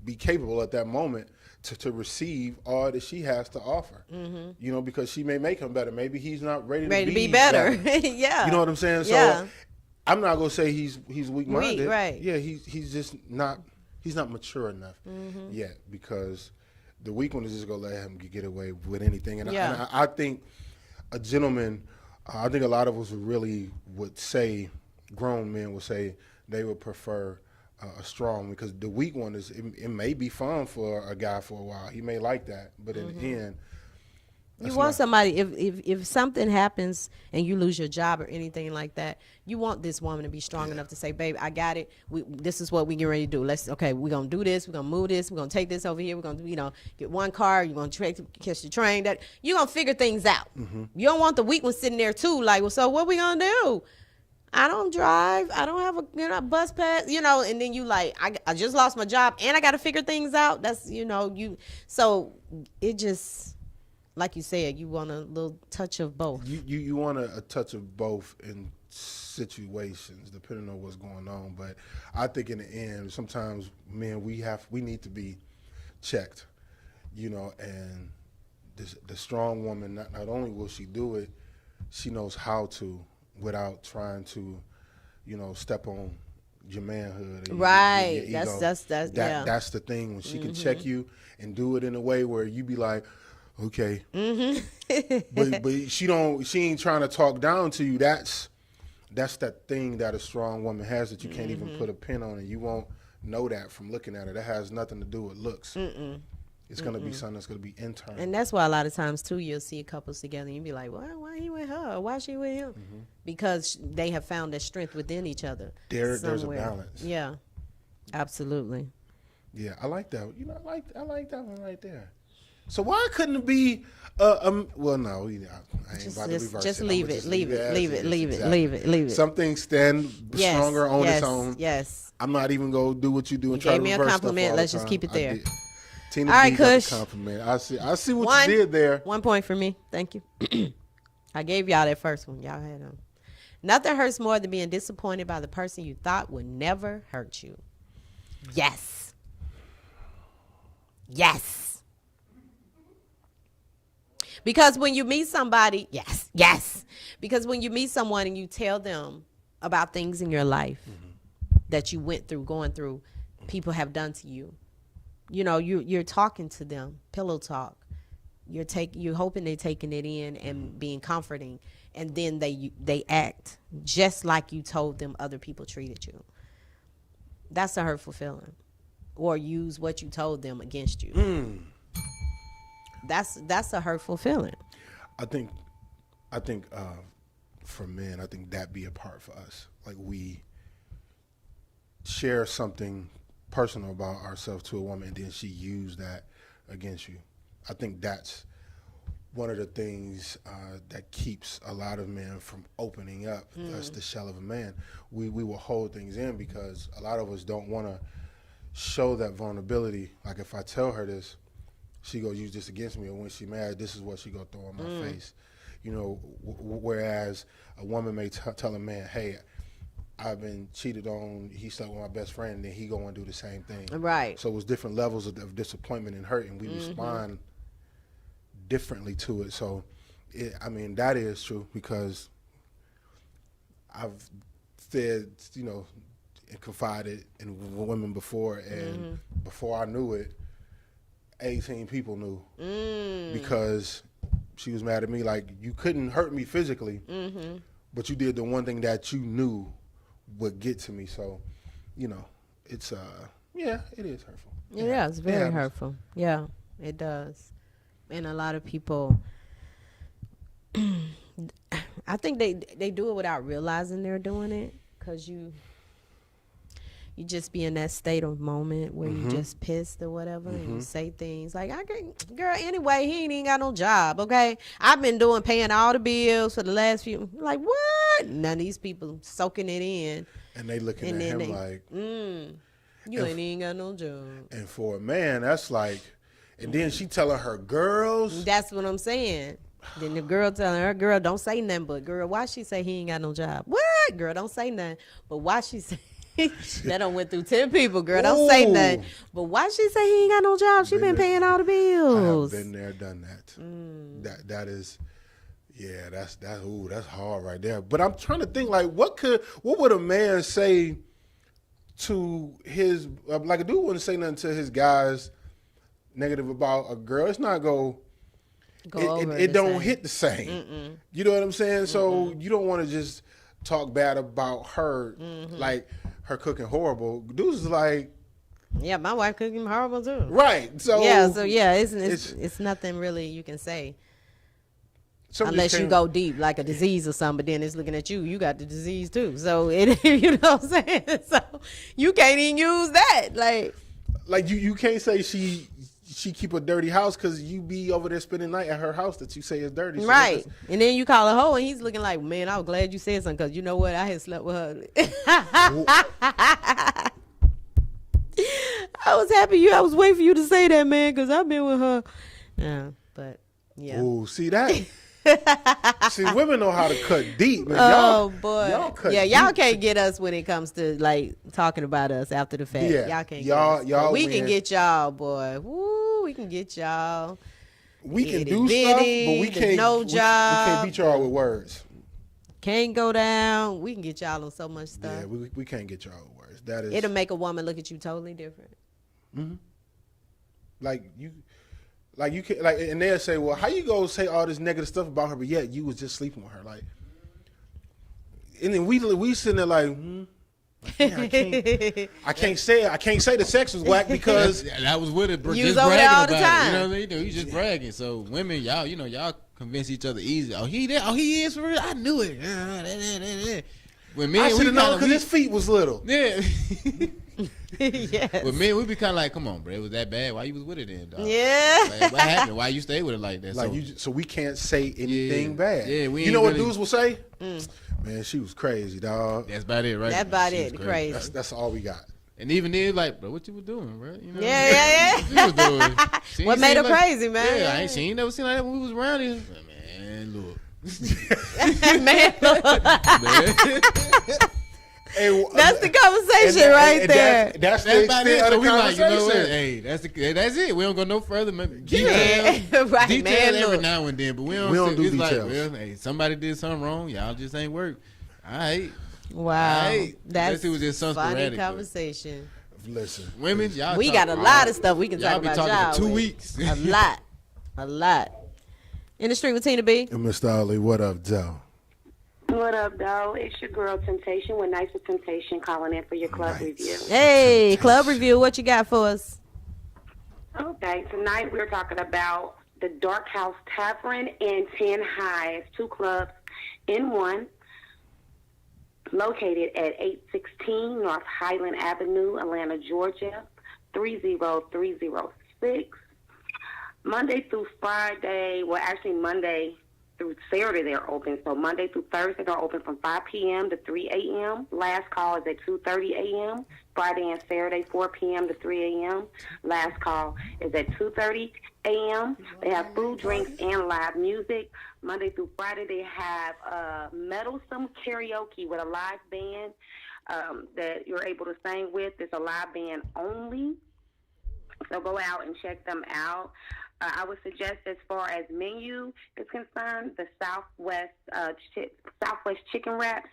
be capable at that moment to receive all that she has to offer. Mm-hmm. Because she may make him better. Maybe he's not ready to be better. Yeah. You know what I'm saying? Yeah. So I'm not gonna say he's weak-minded. Weak, right. Yeah, he's just not mature enough yet, because the weak one is just gonna let him get away with anything. And I think a gentleman, I think a lot of us would say, grown men would say they would prefer a strong one, because the weak one it may be fun for a guy for a while. He may like that, but in the end, you want somebody, if something happens and you lose your job or anything like that, you want this woman to be strong enough to say, babe, I got it. This is what we get ready to do. We're going to do this. We're going to move this. We're going to take this over here. We're going to, get one car. You're going to catch the train. That you're going to figure things out. Mm-hmm. You don't want the weak one sitting there too. Like, well, so what we going to do? I don't drive. I don't have a bus pass, and then you like, I just lost my job and I got to figure things out. That's, so it just, like you said, you want a little touch of both. You want a touch of both in situations, depending on what's going on. But I think in the end, sometimes, men, we need to be checked, and the strong woman, not only will she do it, she knows how to, without trying to, step on your manhood. Right. Your ego. That's the thing. When she can check you and do it in a way where you be like, okay. Mm-hmm. but she ain't trying to talk down to you. That's that thing that a strong woman has that you can't even put a pin on, and you won't know that from looking at her. That has nothing to do with looks. It's going to be something that's going to be internal. And that's why a lot of times, too, you'll see couples together and you'll be like, why he with her? Why she with him? Mm-hmm. Because they have found that strength within each other. There's a balance. Yeah, absolutely. Yeah, I like that. I like that one right there. So why couldn't it be? Well, no, I ain't about to reverse just it. leave I'ma it, just leave it, leave it, leave it, exactly. leave it, leave it. Some things stand stronger on its own. Yes. I'm not even gonna do what you do and You try gave to me a reverse compliment. stuff all Let's the just time. keep it I there. did. Tina All right, B got the Kush. compliment. I see what you did there. 1 point for me. Thank you. I gave y'all that first one. Y'all had them. Nothing hurts more than being disappointed by the person you thought would never hurt you. Yes. Yes. Because when you meet somebody, yes. Because when you meet someone and you tell them about things in your life that you went through, going through, people have done to you, you know, you're talking to them, pillow talk. You're hoping they're taking it in and being comforting, and then they act just like you told them other people treated you. That's a hurtful feeling, or use what you told them against you. That's a hurtful feeling. I think for men, I think that be a part for us. Like we share something personal about ourselves to a woman, and then she used that against you. I think that's one of the things that keeps a lot of men from opening up. That's the shell of a man. We will hold things in because a lot of us don't want to show that vulnerability. Like if I tell her this, she gonna use this against me, or when she mad, this is what she gonna throw in my face. You know, whereas a woman may tell a man, hey, I've been cheated on, he slept with my best friend, and then he go and do the same thing. Right. So it's different levels of disappointment and hurt, and we respond differently to it. So, that is true because I've said, and confided in women before, and before I knew it, 18 people knew because she was mad at me. Like, you couldn't hurt me physically, but you did the one thing that you knew would get to me. So, it's, it is hurtful. Yeah, it's very hurtful. Yeah, it does. And a lot of people, I think they do it without realizing they're doing it, because you just be in that state of moment where you just pissed or whatever, and you say things like, girl, anyway, he ain't even got no job, okay? I've been paying all the bills for the last few, like, what? None of these people soaking it in. And they looking at him like, you ain't even got no job. And for a man, that's like, and then she telling her girls. That's what I'm saying. Then the girl telling her, girl, don't say nothing, but girl, why she say he ain't got no job? What? Girl, don't say nothing. But why she say, that done went through 10 people, girl, don't say nothing. But why she say he ain't got no job? She been paying all the bills. I have been there, done that. That is, that's hard right there. But I'm trying to think, like, what would a man say to his, like a dude wouldn't say nothing to his guys negative about a girl. It's not it don't hit the same. You know what I'm saying? So you don't want to just talk bad about her, like her cooking horrible. Dudes is like, yeah, my wife cooking horrible too. Right. So it's nothing really you can say. Unless you go deep, like a disease or something, but then it's looking at you. You got the disease too. So you know what I'm saying? So you can't even use that. Like you can't say she keep a dirty house because you be over there spending the night at her house that you say is dirty. So right. And then you call her hoe and he's looking like, man, I was glad you said something because you know what? I had slept with her. I was happy I was waiting for you to say that, man, because I've been with her. Yeah, but yeah. Ooh, see that? See, women know how to cut deep. Man. Boy. Y'all can't get us when it comes to like talking about us after the fact. Yeah. Y'all can't get us. We can get y'all, boy. Woo, we can get y'all. We can do stuff, but we can't. No job. We can't beat y'all with words. Can't go down. We can get y'all on so much stuff. Yeah, we can't get y'all with words. That is. It'll make a woman look at you totally different. Like you can and they'll say, well, how you go say all this negative stuff about her, but yet you was just sleeping with her, like. And then we sitting there like, I can't say the sex was whack because that was with it. You was over there all the time. You know what I mean? You just bragging. So women, y'all convince each other easy. Oh, he is for real. I knew it. When men, I should have known because his feet was little. Yeah. Yes. But men, we be kind of like, come on, bro, it was that bad. Why you was with it then, dog? Yeah. Like, what happened? Why you stay with it like that? Like so we can't say anything bad. Yeah, we you ain't know what really- dudes will say? Man, she was crazy, dog. That's about it, right? That's about She was it. Crazy. That's all we got. And even then, like, bro, what you was doing, bro? You know Yeah. What you was doing? She What ain't made seen her like- crazy, man? Yeah, she ain't never seen like that when we was around here. Man, look. Man, Man. Hey, that's the conversation right there. That's the That's about it. extent So of we the like, you know what? conversation. Hey, that's it. We don't go no further. Maybe Yeah. details, Right, details man, every look. now and then, but we don't do it's like, details. well, hey, somebody did something wrong. Y'all just ain't work. All right. Wow. Right. That's Unless it was just some funny sporadic, but- conversation. Listen, Women, y'all We talk got a all- lot of stuff we can y'all talk be about talking y'all for 2 with. weeks. A lot. In the street with Tina B. and Mr. Ali, what up, Joe? What up, though? It's your girl Temptation with Nice with Temptation calling in for your club Nice. review. Hey, club review. What you got for us? Okay, tonight we're talking about the Dark House Tavern and 10 High. It's 2 clubs in one, located at 816 North Highland Avenue, Atlanta, Georgia, 30306. Monday through Friday, well, actually Monday through Saturday they're open. So Monday through Thursday they're open from 5 p.m. to 3 a.m. Last call is at 2:30 a.m. Friday and Saturday 4 p.m. to 3 a.m. Last call is at 2:30 a.m. They have food, drinks, and live music. Monday through Friday they have meddlesome karaoke with a live band that you're able to sing with. It's a live band only. So go out and check them out. I would suggest, as far as menu is concerned, the Southwest chicken wraps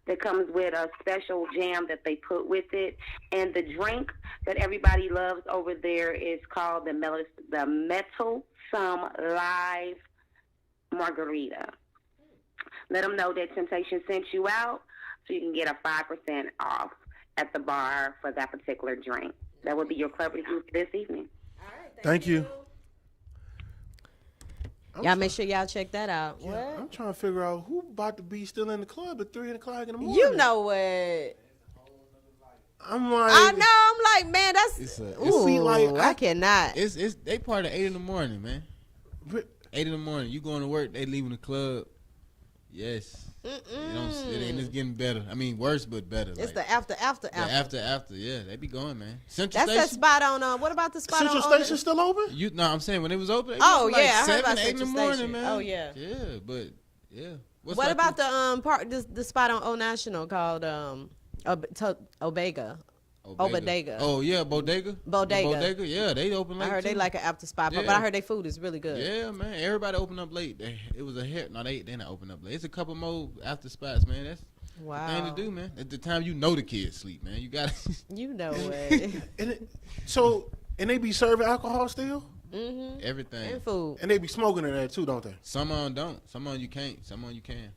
that comes with a special jam that they put with it, and the drink that everybody loves over there is called the Metal Some Live Margarita. Let them know that Temptation sent you out, so you can get a 5% off at the bar for that particular drink. That would be your club review for this evening. Thank you. Y'all make sure y'all check that out. Yeah, What? I'm trying to figure out who about to be still in the club at 3 o'clock in the morning. You know what? I'm like, I know. I'm like, man, that's. Ooh, see, like, I cannot. It's they part of 8 in the morning, man. 8 in the morning. You going to work, they leaving the club. Yes. It's getting better. I mean, worse, but better. It's like, the after. after. Yeah, they be going, man. Central That's Station. that spot on. What about the spot Central on? Station still open? I'm saying when it was open. It Oh, was like yeah, I heard 7, about 8 in the Central morning, Station. man. Oh, yeah. Yeah, but yeah. What's What like about the park? The spot on Old National called Obega. Bodega. Oh yeah, Bodega. Bodega. Bodega. Yeah, they open late. I heard they too. like an after spot, but Yeah. I heard their food is really good. Yeah, man. Everybody open up late. It was a hit. No, they not open up late. It's a couple more after spots, man. That's Wow. the thing to do, man. At the time you know the kids sleep, man. You got to You know it. And they be serving alcohol still? everything. And food. And they be smoking in there too, don't they? Some on don't. Some on you can't. Some on you can.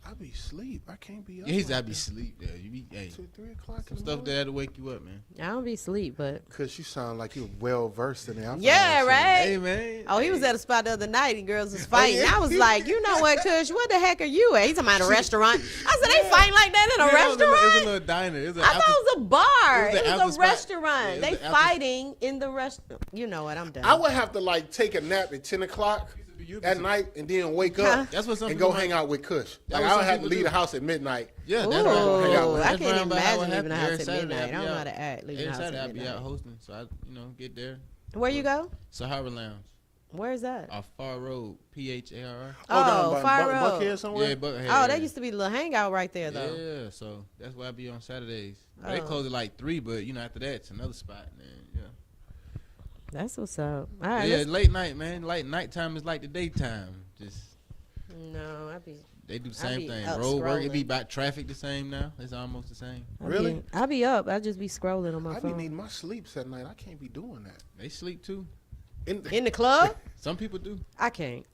I be asleep. I can't be up. Yeah, he's like I be that. sleep there. You be 2, 3 o'clock some in the stuff morning. that'll wake you up, man. I don't be asleep, but Cause you sound like you're well versed in the alcohol. yeah, scene. right. Hey, man. Oh, he was at a spot the other night and girls was fighting. I was like, you know what, Kush, what the heck are you at? He's talking about a restaurant. I said, they fighting like that in a It was restaurant? a little diner. It was I thought it was a bar. It was It an was after a spot. restaurant. Yeah, it They was an after- fighting in the restaurant. You know what, I'm done. I would have to like take a nap at 10 o'clock at night and then wake up That's what some and people go might- hang out with Kush. That's Like what I some would have to people leave do. the house at midnight. Yeah, Ooh, that's right. hang out with I us. can't That's right, imagine what leaving the happened. house at Every Saturday, midnight. I I don't be know out. how to act leaving the Every house Saturday at I be out midnight. hosting, so I get there. Where you go? Sahara Lounge, Where's that? off Far Road, PHARR. Oh, down by Fire Road. Buckhead somewhere? Yeah, Buckhead. Oh, that used to be a little hangout right there, though. Yeah, so that's why I be on Saturdays. They Oh. close at like 3, but after that it's another spot. And then, That's what's up. All right. yeah, let's- late night, man. Like nighttime is like the daytime. Just No, I be. they do the I same be thing. up Road work, it be scrolling. about traffic the same now. It's almost the same. Really? I be up. I just be scrolling on my I be phone. needing my sleeps at night. I can't be doing that. They sleep too. In the club? Some people do. I can't.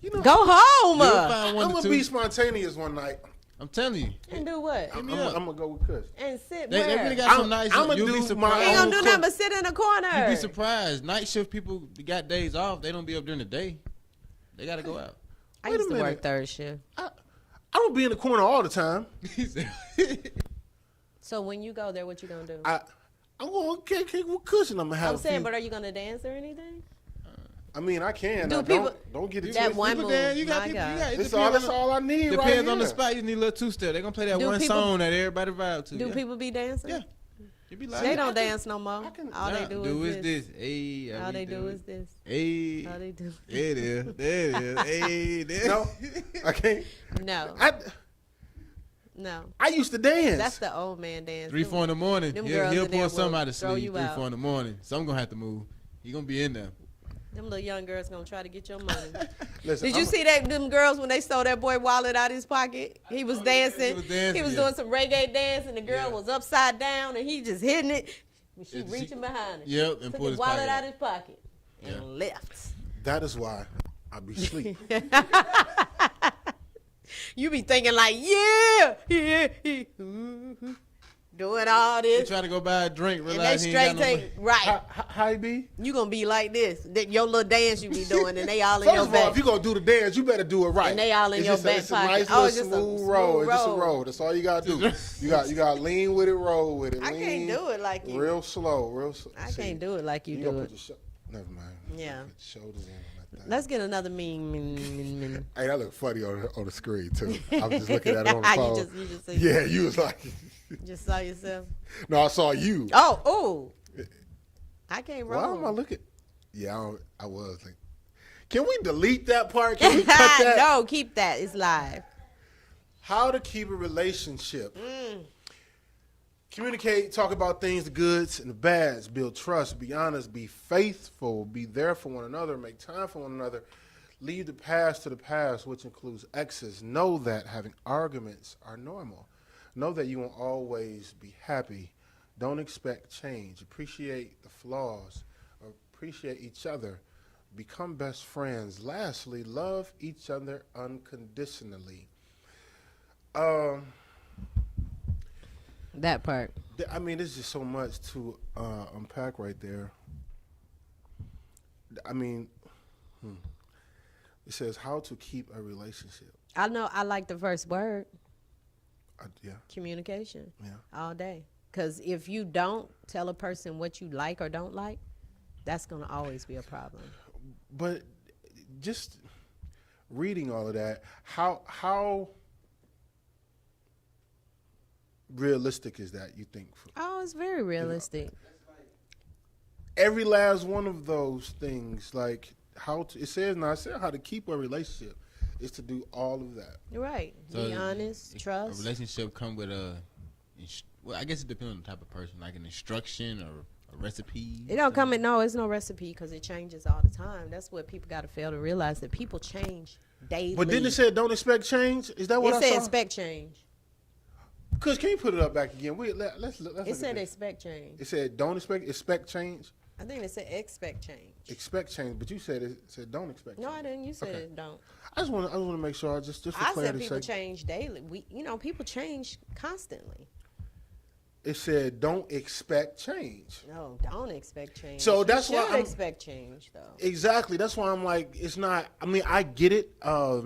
You know, Go home. You'll find one I'm or gonna two. be spontaneous one night. I'm telling you. And do what? I'm me up. gonna go with Kush. And sit They where? really got some nice. I'ma You'll be do my surprised. He ain't gonna do own nothing but sit in the corner. You'd be surprised. Night shift people got days off. They don't be up during the day. They gotta go out. I Wait a used to work minute. third shift. I don't be in the corner all the time. He said- So when you go there, what you gonna do? I'm going to kick with cushion. I'm going to have I'm saying, but are you gonna dance or anything? I mean, I can. Do Now, people don't get it that twisted. one move? You got My people, God. That's all I need right Depends on the here. spot. You need a little two-step. They're going to play that Do one people- song that everybody vibe to. Do people be dancing? Yeah. You be like, They don't dance no more. All Nah, they do is this. Hey, All they do is this. Hey. All they do. There it is. There it is. Hey, there. No, I can't. No. No. I used to dance. That's the old man dance. 3, 4 in the morning. Them He'll girls in there pull some will out of throw sleep. you 3, out. 4 in the morning. Some going to have to move. He going to be in there. Them little young girls gonna try to get your money. Listen, Did you see that them girls when they stole that boy wallet out his pocket? He was dancing. He was doing some reggae dance, and the girl was upside down, and he just hitting it. And she reaching behind him. Yep, and took pulled his his wallet pocket out out. his pocket and left. That is why I be asleep. You be thinking like, yeah, doing all He this. try to go buy a drink, And they realize he straight ain't got no take, money. right. How you be? You gonna be like this. Your little dance you be doing, and they all in First your of all, back. if you gonna do the dance, you better do it right. And they all in It's your just back it's pocket. a nice Oh, little it's just a smooth smooth roll. It's just a roll. roll. That's all you gotta do. You got lean with it, roll with it. I lean, can't do it like you. Real slow. I can't do it like you do gonna it. put your never mind. Yeah. Put your shoulders in like that. Let's get another meme. Hey, that look funny on the screen too. I was just looking at it on the phone. You just see. Yeah, you was like, Just saw yourself. no, I saw you. Oh. I can't roll. Why am I looking? Yeah, I was like, can we delete that part? Can we cut that? No, keep that. It's live. How to keep a relationship. Communicate, talk about things, the goods and the bads, build trust, be honest, be faithful, be there for one another, make time for one another, leave the past to the past, which includes exes. Know that having arguments are normal. Know that you won't always be happy. Don't expect change. Appreciate the flaws. Appreciate each other. Become best friends. Lastly, love each other unconditionally. That part. I mean, there's just so much to unpack right there. I mean, it says how to keep a relationship. I know. I like the first word. Yeah. Communication. Yeah. All day. Because if you don't tell a person what you like or don't like, that's going to always be a problem. But just reading all of that, how realistic is that, you think? Oh, it's very realistic. Every last one of those things, like it says how to keep a relationship is to do all of that. You're right. So be honest, trust. A relationship come with well, I guess it depends on the type of person, like an instruction or a recipe. It don't come in, no, it's no recipe because it changes all the time. That's what people got to fail to realize, that people change daily. But didn't it say don't expect change? Is that what I said? saw? Expect change. Cause can you put it up back again? Let's look It said at this. expect change. It said don't expect change. I think it said expect change. Expect change, but you said it said don't expect change. No, I didn't. You said Okay. don't. I just want to make sure, just for I said clarity's people sake. change daily. People change constantly. It said don't expect change. No, don't expect change. So that's you why should I'm- expect change, though. Exactly. That's why I'm like, it's not. I mean, I get it. I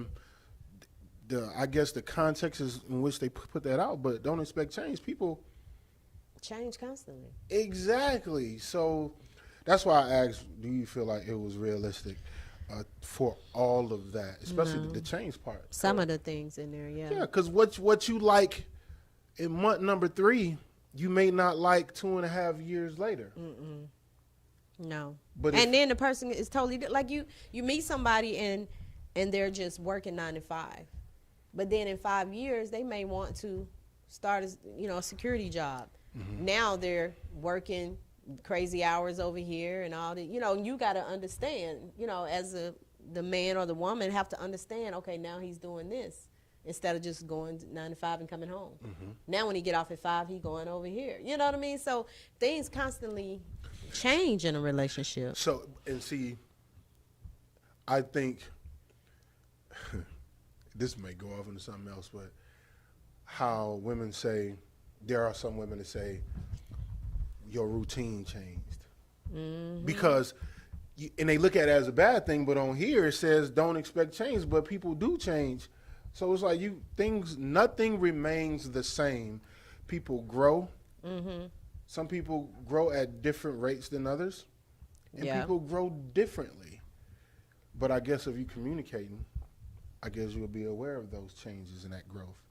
guess the context is in which they put that out, but don't expect change. People Change constantly. exactly. So that's why I asked, do you feel like it was realistic for all of that, especially the change part? Some of the things in there, yeah. Yeah, because what you like in month number 3, you may not like 2.5 years later. No. But And then the person is totally like you meet somebody and they're just working 9 to 5. But then in 5 years they may want to start a security job. Now they're working crazy hours over here and all that. You got to understand, as the man or the woman have to understand, okay, now he's doing this instead of just going 9 to 5 and coming home. Now when he get off at 5, he going over here. You know what I mean? So things constantly change in a relationship. So, and see, I think this may go off into something else, but how women say, there are some women that say, your routine changed. Because, and they look at it as a bad thing, but on here it says don't expect change, but people do change. So it's like nothing remains the same. People grow, Some people grow at different rates than others, and people grow differently. But I guess if you're communicating, I guess you'll be aware of those changes and that growth.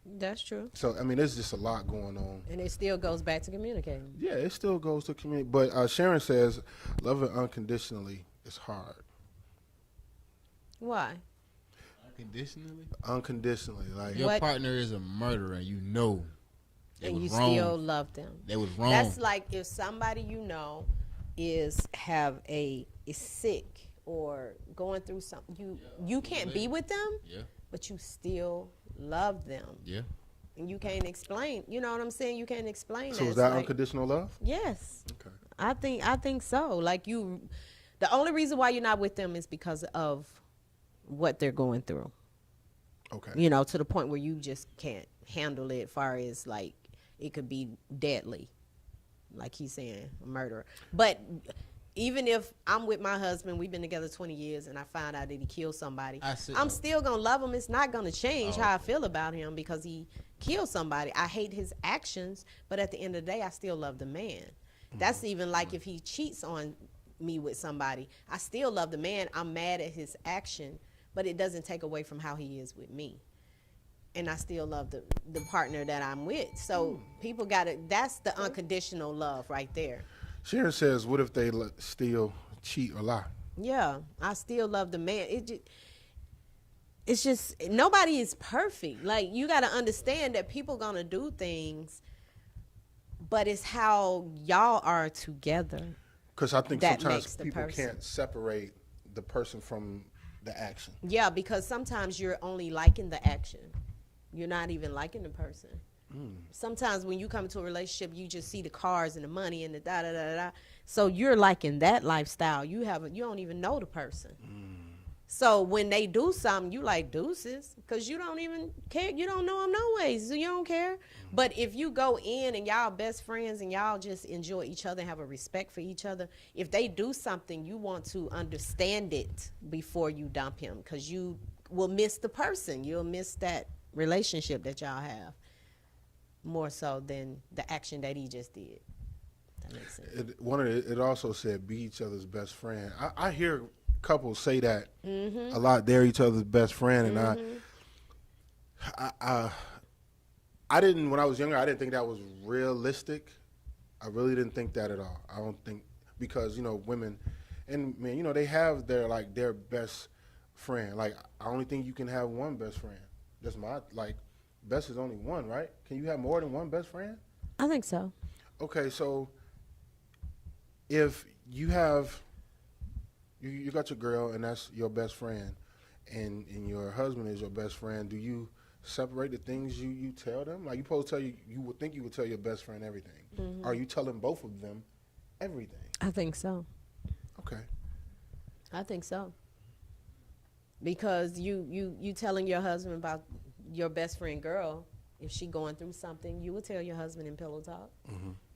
That's true. So, I mean, there's just a lot going on. And it still goes back to communicating. Yeah, it still goes to community. But Sharon says, loving unconditionally is hard. Why? Unconditionally? Unconditionally. Like your partner is a murderer, you know. And you still love them. That was wrong. That's like if somebody you know is sick or going through something, you can't be with them, but you still love them. Yeah. And you can't explain. You know what I'm saying? You can't explain that. So is that unconditional love? Yes. Okay. I think so. Like the only reason why you're not with them is because of what they're going through. Okay. You know, to the point where you just can't handle it, as far as like it could be deadly. Like he's saying, a murderer. But even if I'm with my husband, we've been together 20 years, and I find out that he killed somebody, I'm still going to love him. It's not going to change how I feel about him because he killed somebody. I hate his actions, but at the end of the day, I still love the man. That's even like if he cheats on me with somebody, I still love the man. I'm mad at his action, but it doesn't take away from how he is with me. And I still love the partner that I'm with. So people that's the unconditional love right there. Sharon says, what if they still cheat or lie? Yeah, I still love the man. It's just nobody is perfect. Like, you got to understand that people going to do things, but it's how y'all are together. Because I think sometimes people can't separate the person from the action. Yeah, because sometimes you're only liking the action. You're not even liking the person. Sometimes when you come into a relationship, you just see the cars and the money and the da-da-da-da. So you're liking that lifestyle. You don't even know the person. So when they do something, you like deuces because you don't even care. You don't know them no ways, so you don't care. But if you go in and y'all best friends and y'all just enjoy each other and have a respect for each other, if they do something, you want to understand it before you dump him because you will miss the person. You'll miss that relationship that y'all have more so than the action that he just did. That makes sense. It also said be each other's best friend. I hear couples say that a lot. They're each other's best friend, and I didn't, when I was younger, I didn't think that was realistic. I really didn't think that at all. I don't think, because women and men, they have their best friend. Like, I only think you can have one best friend. That's best is only one, right? Can you have more than one best friend? I think so. Okay, so if you have, you got your girl and that's your best friend, and your husband is your best friend, do you separate the things you tell them? Like, you supposed to tell you would think you would tell your best friend everything. Are you telling both of them everything? I think so. Okay. I think so. Because you telling your husband about your best friend girl, if she going through something, you would tell your husband in pillow talk.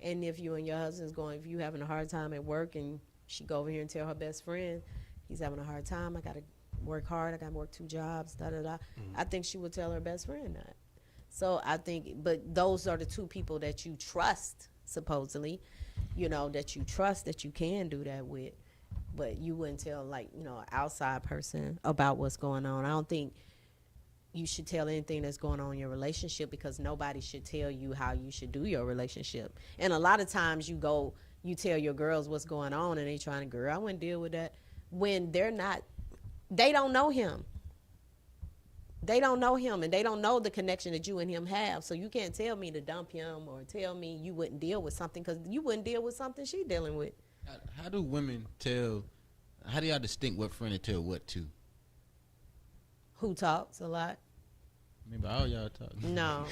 And if you and your husband's if you having a hard time at work and she go over here and tell her best friend, he's having a hard time, I got to work hard, I got to work 2 jobs, da-da-da. I think she would tell her best friend that. So I think, but those are the 2 people that you trust, supposedly, that you trust that you can do that with. But you wouldn't tell, an outside person about what's going on. I don't think you should tell anything that's going on in your relationship because nobody should tell you how you should do your relationship. And a lot of times you tell your girls what's going on and they trying to, girl, I wouldn't deal with that. When they don't know him. They don't know him and they don't know the connection that you and him have. So you can't tell me to dump him or tell me you wouldn't deal with something because you wouldn't deal with something she's dealing with. How do women how do y'all distinct what friend to tell what to? Who talks a lot? I mean, all y'all talk. No.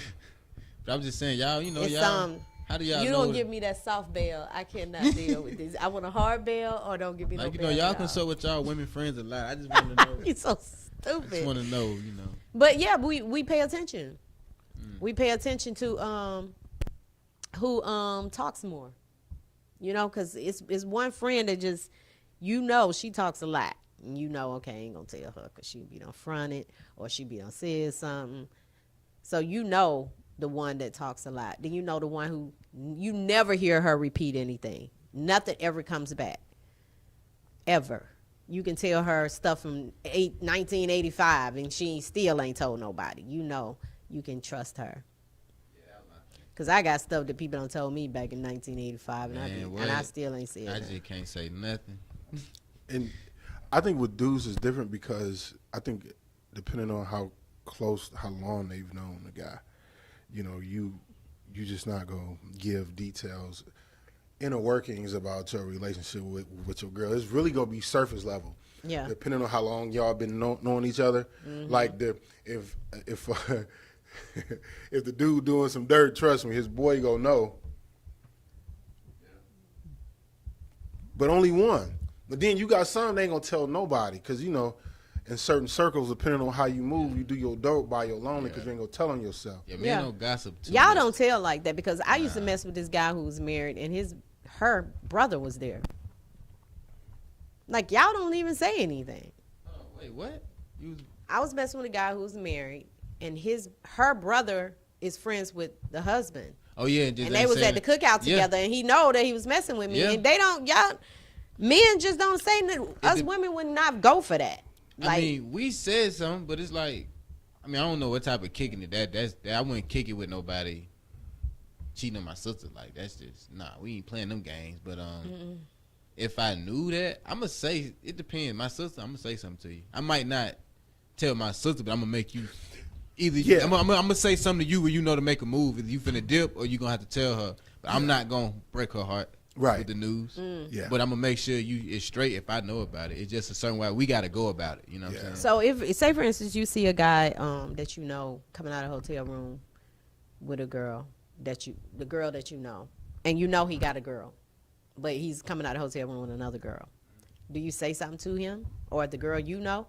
But I'm just saying, y'all, it's, y'all, how do y'all you know? don't give me that soft bell. I cannot deal with this. I want a hard bell or don't give me no bell. Y'all consult with y'all women friends a lot. I just want to know. You're so stupid. I just want to know, But yeah, we pay attention. We pay attention to who talks more. Because it's one friend that just, she talks a lot. And okay, I ain't going to tell her because she be done fronted or she be done said something. So the one that talks a lot. Then you know the one who you never hear her repeat anything. Nothing ever comes back. Ever. You can tell her stuff from 1985 and she still ain't told nobody. You know you can trust her. Because I got stuff that people don't tell me back in 1985, and I still ain't said I that. just can't say nothing. And I think with dudes is different because I think depending on how long they've known the guy, you know, you just not going to give details, inner workings about your relationship with your girl. It's really going to be surface level. Yeah. Depending on how long y'all been knowing each other. Mm-hmm. Like if if the dude doing some dirt, trust me, his boy gonna know. But only one. But then you got some they ain't gonna tell nobody, because you know, in certain circles, depending on how you move, you do your dirt by your lonely, because you ain't gonna tell on yourself. Yeah, man, no gossip. Y'all don't tell like that, because I used to mess with this guy who was married, and her brother was there. Like, y'all don't even say anything. Oh, wait, what? I was messing with a guy who was married, and her brother is friends with the husband. Oh yeah, and they was at the cookout together, and he know that he was messing with me, and they don't. Y'all men just don't say nothing. Us women would not go for that. Like, I mean, we said something, but it's like, I mean, I don't know what type of kicking it. That I wouldn't kick it with nobody cheating on my sister. Like, that's just we ain't playing them games. But if I knew that, I'ma say it depends. My sister, I'm gonna say something to you. I might not tell my sister, but I'm gonna make you. Either I'm gonna say something to you where you know to make a move. Either you finna dip or you gonna have to tell her. But I'm not gonna break her heart with the news. Yeah. But I'm gonna make sure it's straight if I know about it. It's just a certain way we gotta go about it. You know what I'm saying? So if say for instance you see a guy that you know coming out of a hotel room with a girl the girl that you know, and you know he got a girl, but he's coming out of a hotel room with another girl, do you say something to him or the girl you know?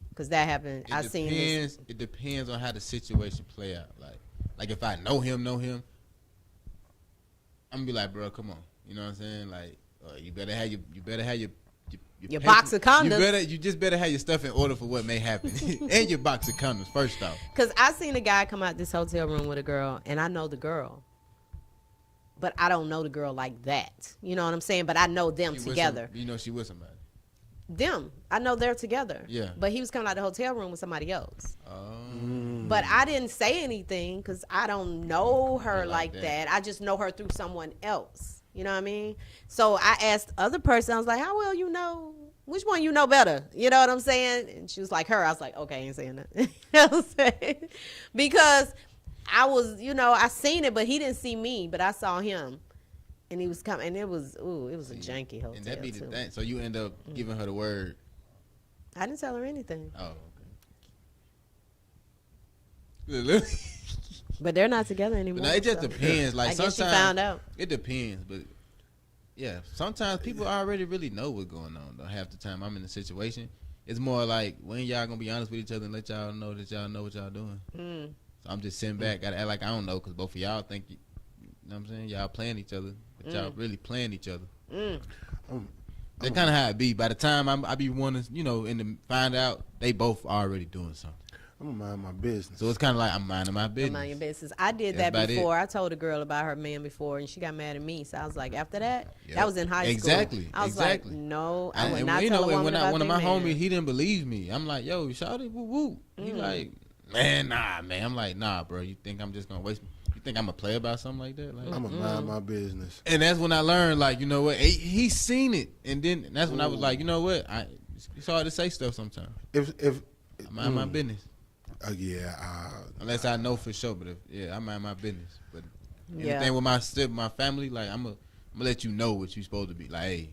Because that happened. I seen this. It depends on how the situation play out. Like if I know him, I'm gonna be like, bro, come on. You know what I'm saying? Like, you better have your box of condoms. You just better have your stuff in order for what may happen, and your box of condoms first off. Because I seen a guy come out this hotel room with a girl, and I know the girl, but I don't know the girl like that. You know what I'm saying? But I know them together. You know she with somebody. I know they're together. Yeah. But he was coming out of the hotel room with somebody else. Oh. But I didn't say anything because I don't know her like that. I just know her through someone else. You know what I mean? So I asked the other person, I was like, how well you know? Which one you know better? You know what I'm saying? And she was like, her. I was like, okay, I ain't saying that. You know what I'm saying? Because I was, I seen it, but he didn't see me, but I saw him. And he was coming, and it was a janky hotel. And that be the thing. So you end up giving her the word. I didn't tell her anything. Oh, okay. But they're not together anymore. But it just depends. Like, I sometimes guess she found out. It depends, but yeah, sometimes people already really know what's going on. Though half the time I'm in the situation, it's more like when y'all gonna be honest with each other and let y'all know that y'all know what y'all doing. So I'm just sitting back, gotta act like I don't know, because both of y'all think you know what I'm saying, y'all playing each other. But y'all really playing each other. That's kind of how it be. By the time I be wanting, and to find out, they both already doing something. I'm gonna mind my business. So it's kind of like I'm minding my business. Mind your business. I did that before. I told a girl about her man before, and she got mad at me. So I was like, after that, that was in high school. Exactly. I was like, no, I would not tell a woman about one of my man. homies, he didn't believe me. I'm like, yo, shawty, woo woo. He like, man, nah, man. I'm like, nah, bro. You think I'm just gonna waste? You think I'm gonna play about something like that? Like, I'm gonna mind my business. And that's when I learned, like, you know what? He seen it, and then that's when I was like, you know what? It's hard to say stuff sometimes. If I mind my business. Unless I know for sure, but I mind my business. But anything with my family, like I'm gonna let you know what you supposed to be. Like, hey,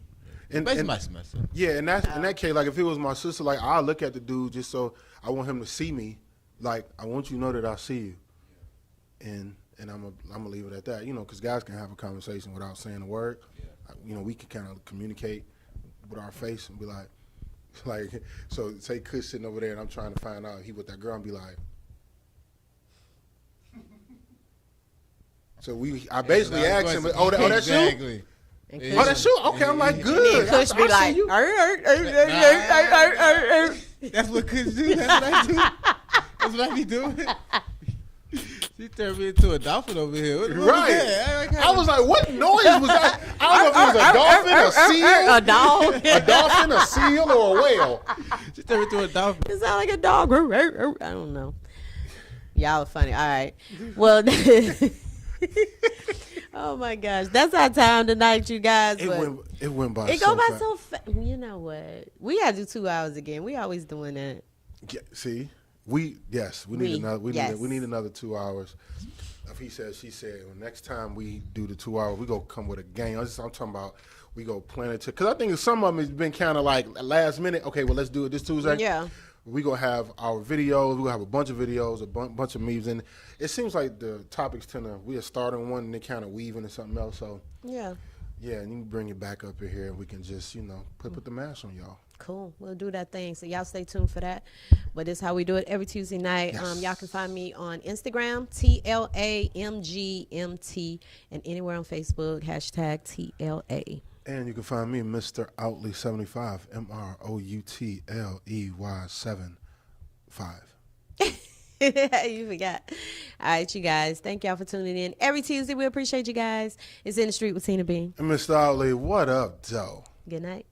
and myself. Yeah, and that's in that case, like if it was my sister, like I'll look at the dude just so I want him to see me. Like I want you to know that I see you, and I'm gonna leave it at that. Because guys can have a conversation without saying a word. We can kind of communicate with our face and be like, so say Kush sitting over there and I'm trying to find out he with that girl and be like, so I basically asked him, oh that's you? Oh, that's you? Okay, I'm like, good. Kush be like, that's what Kush do. That's what I do. That's what I be doing. She turned me into a dolphin over here. What Right. was that? I was like, what noise was that? I don't know if it was a dolphin, a seal, A dog. a dolphin, a seal, or a whale. She turned me into a dolphin. It sound like a dog. I don't know. Y'all are funny. All right. Well, oh my gosh, that's our time tonight, you guys. It went by. It so go by fast. so fast. You know what? We gotta do 2 hours again. We always doing that. Yeah, see, we need another. We need another 2 hours. If he said, she said. Well, next time we do the 2 hours, we go come with a game. I'm talking about. We go plan it because I think some of them has been kind of like last minute. Okay, well let's do it this Tuesday. Yeah. We gonna have our videos. We gonna have a bunch of videos, a bunch of memes, and it seems like the topics we are starting one and then kind of weaving into something else. So Yeah. yeah, and you can bring it back up in here, and we can just put the mask on y'all. Cool. We'll do that thing. So y'all stay tuned for that. But this is how we do it every Tuesday night. Yes. Y'all can find me on Instagram, TLAMGMT, and anywhere on Facebook, #TLA. And you can find me, Mr. Outley 75, MROUTLEY75. You forgot. All right, you guys. Thank y'all for tuning in every Tuesday. We appreciate you guys. It's In the Street with Tina B. And Mr. Outley, what up, Joe? Good night.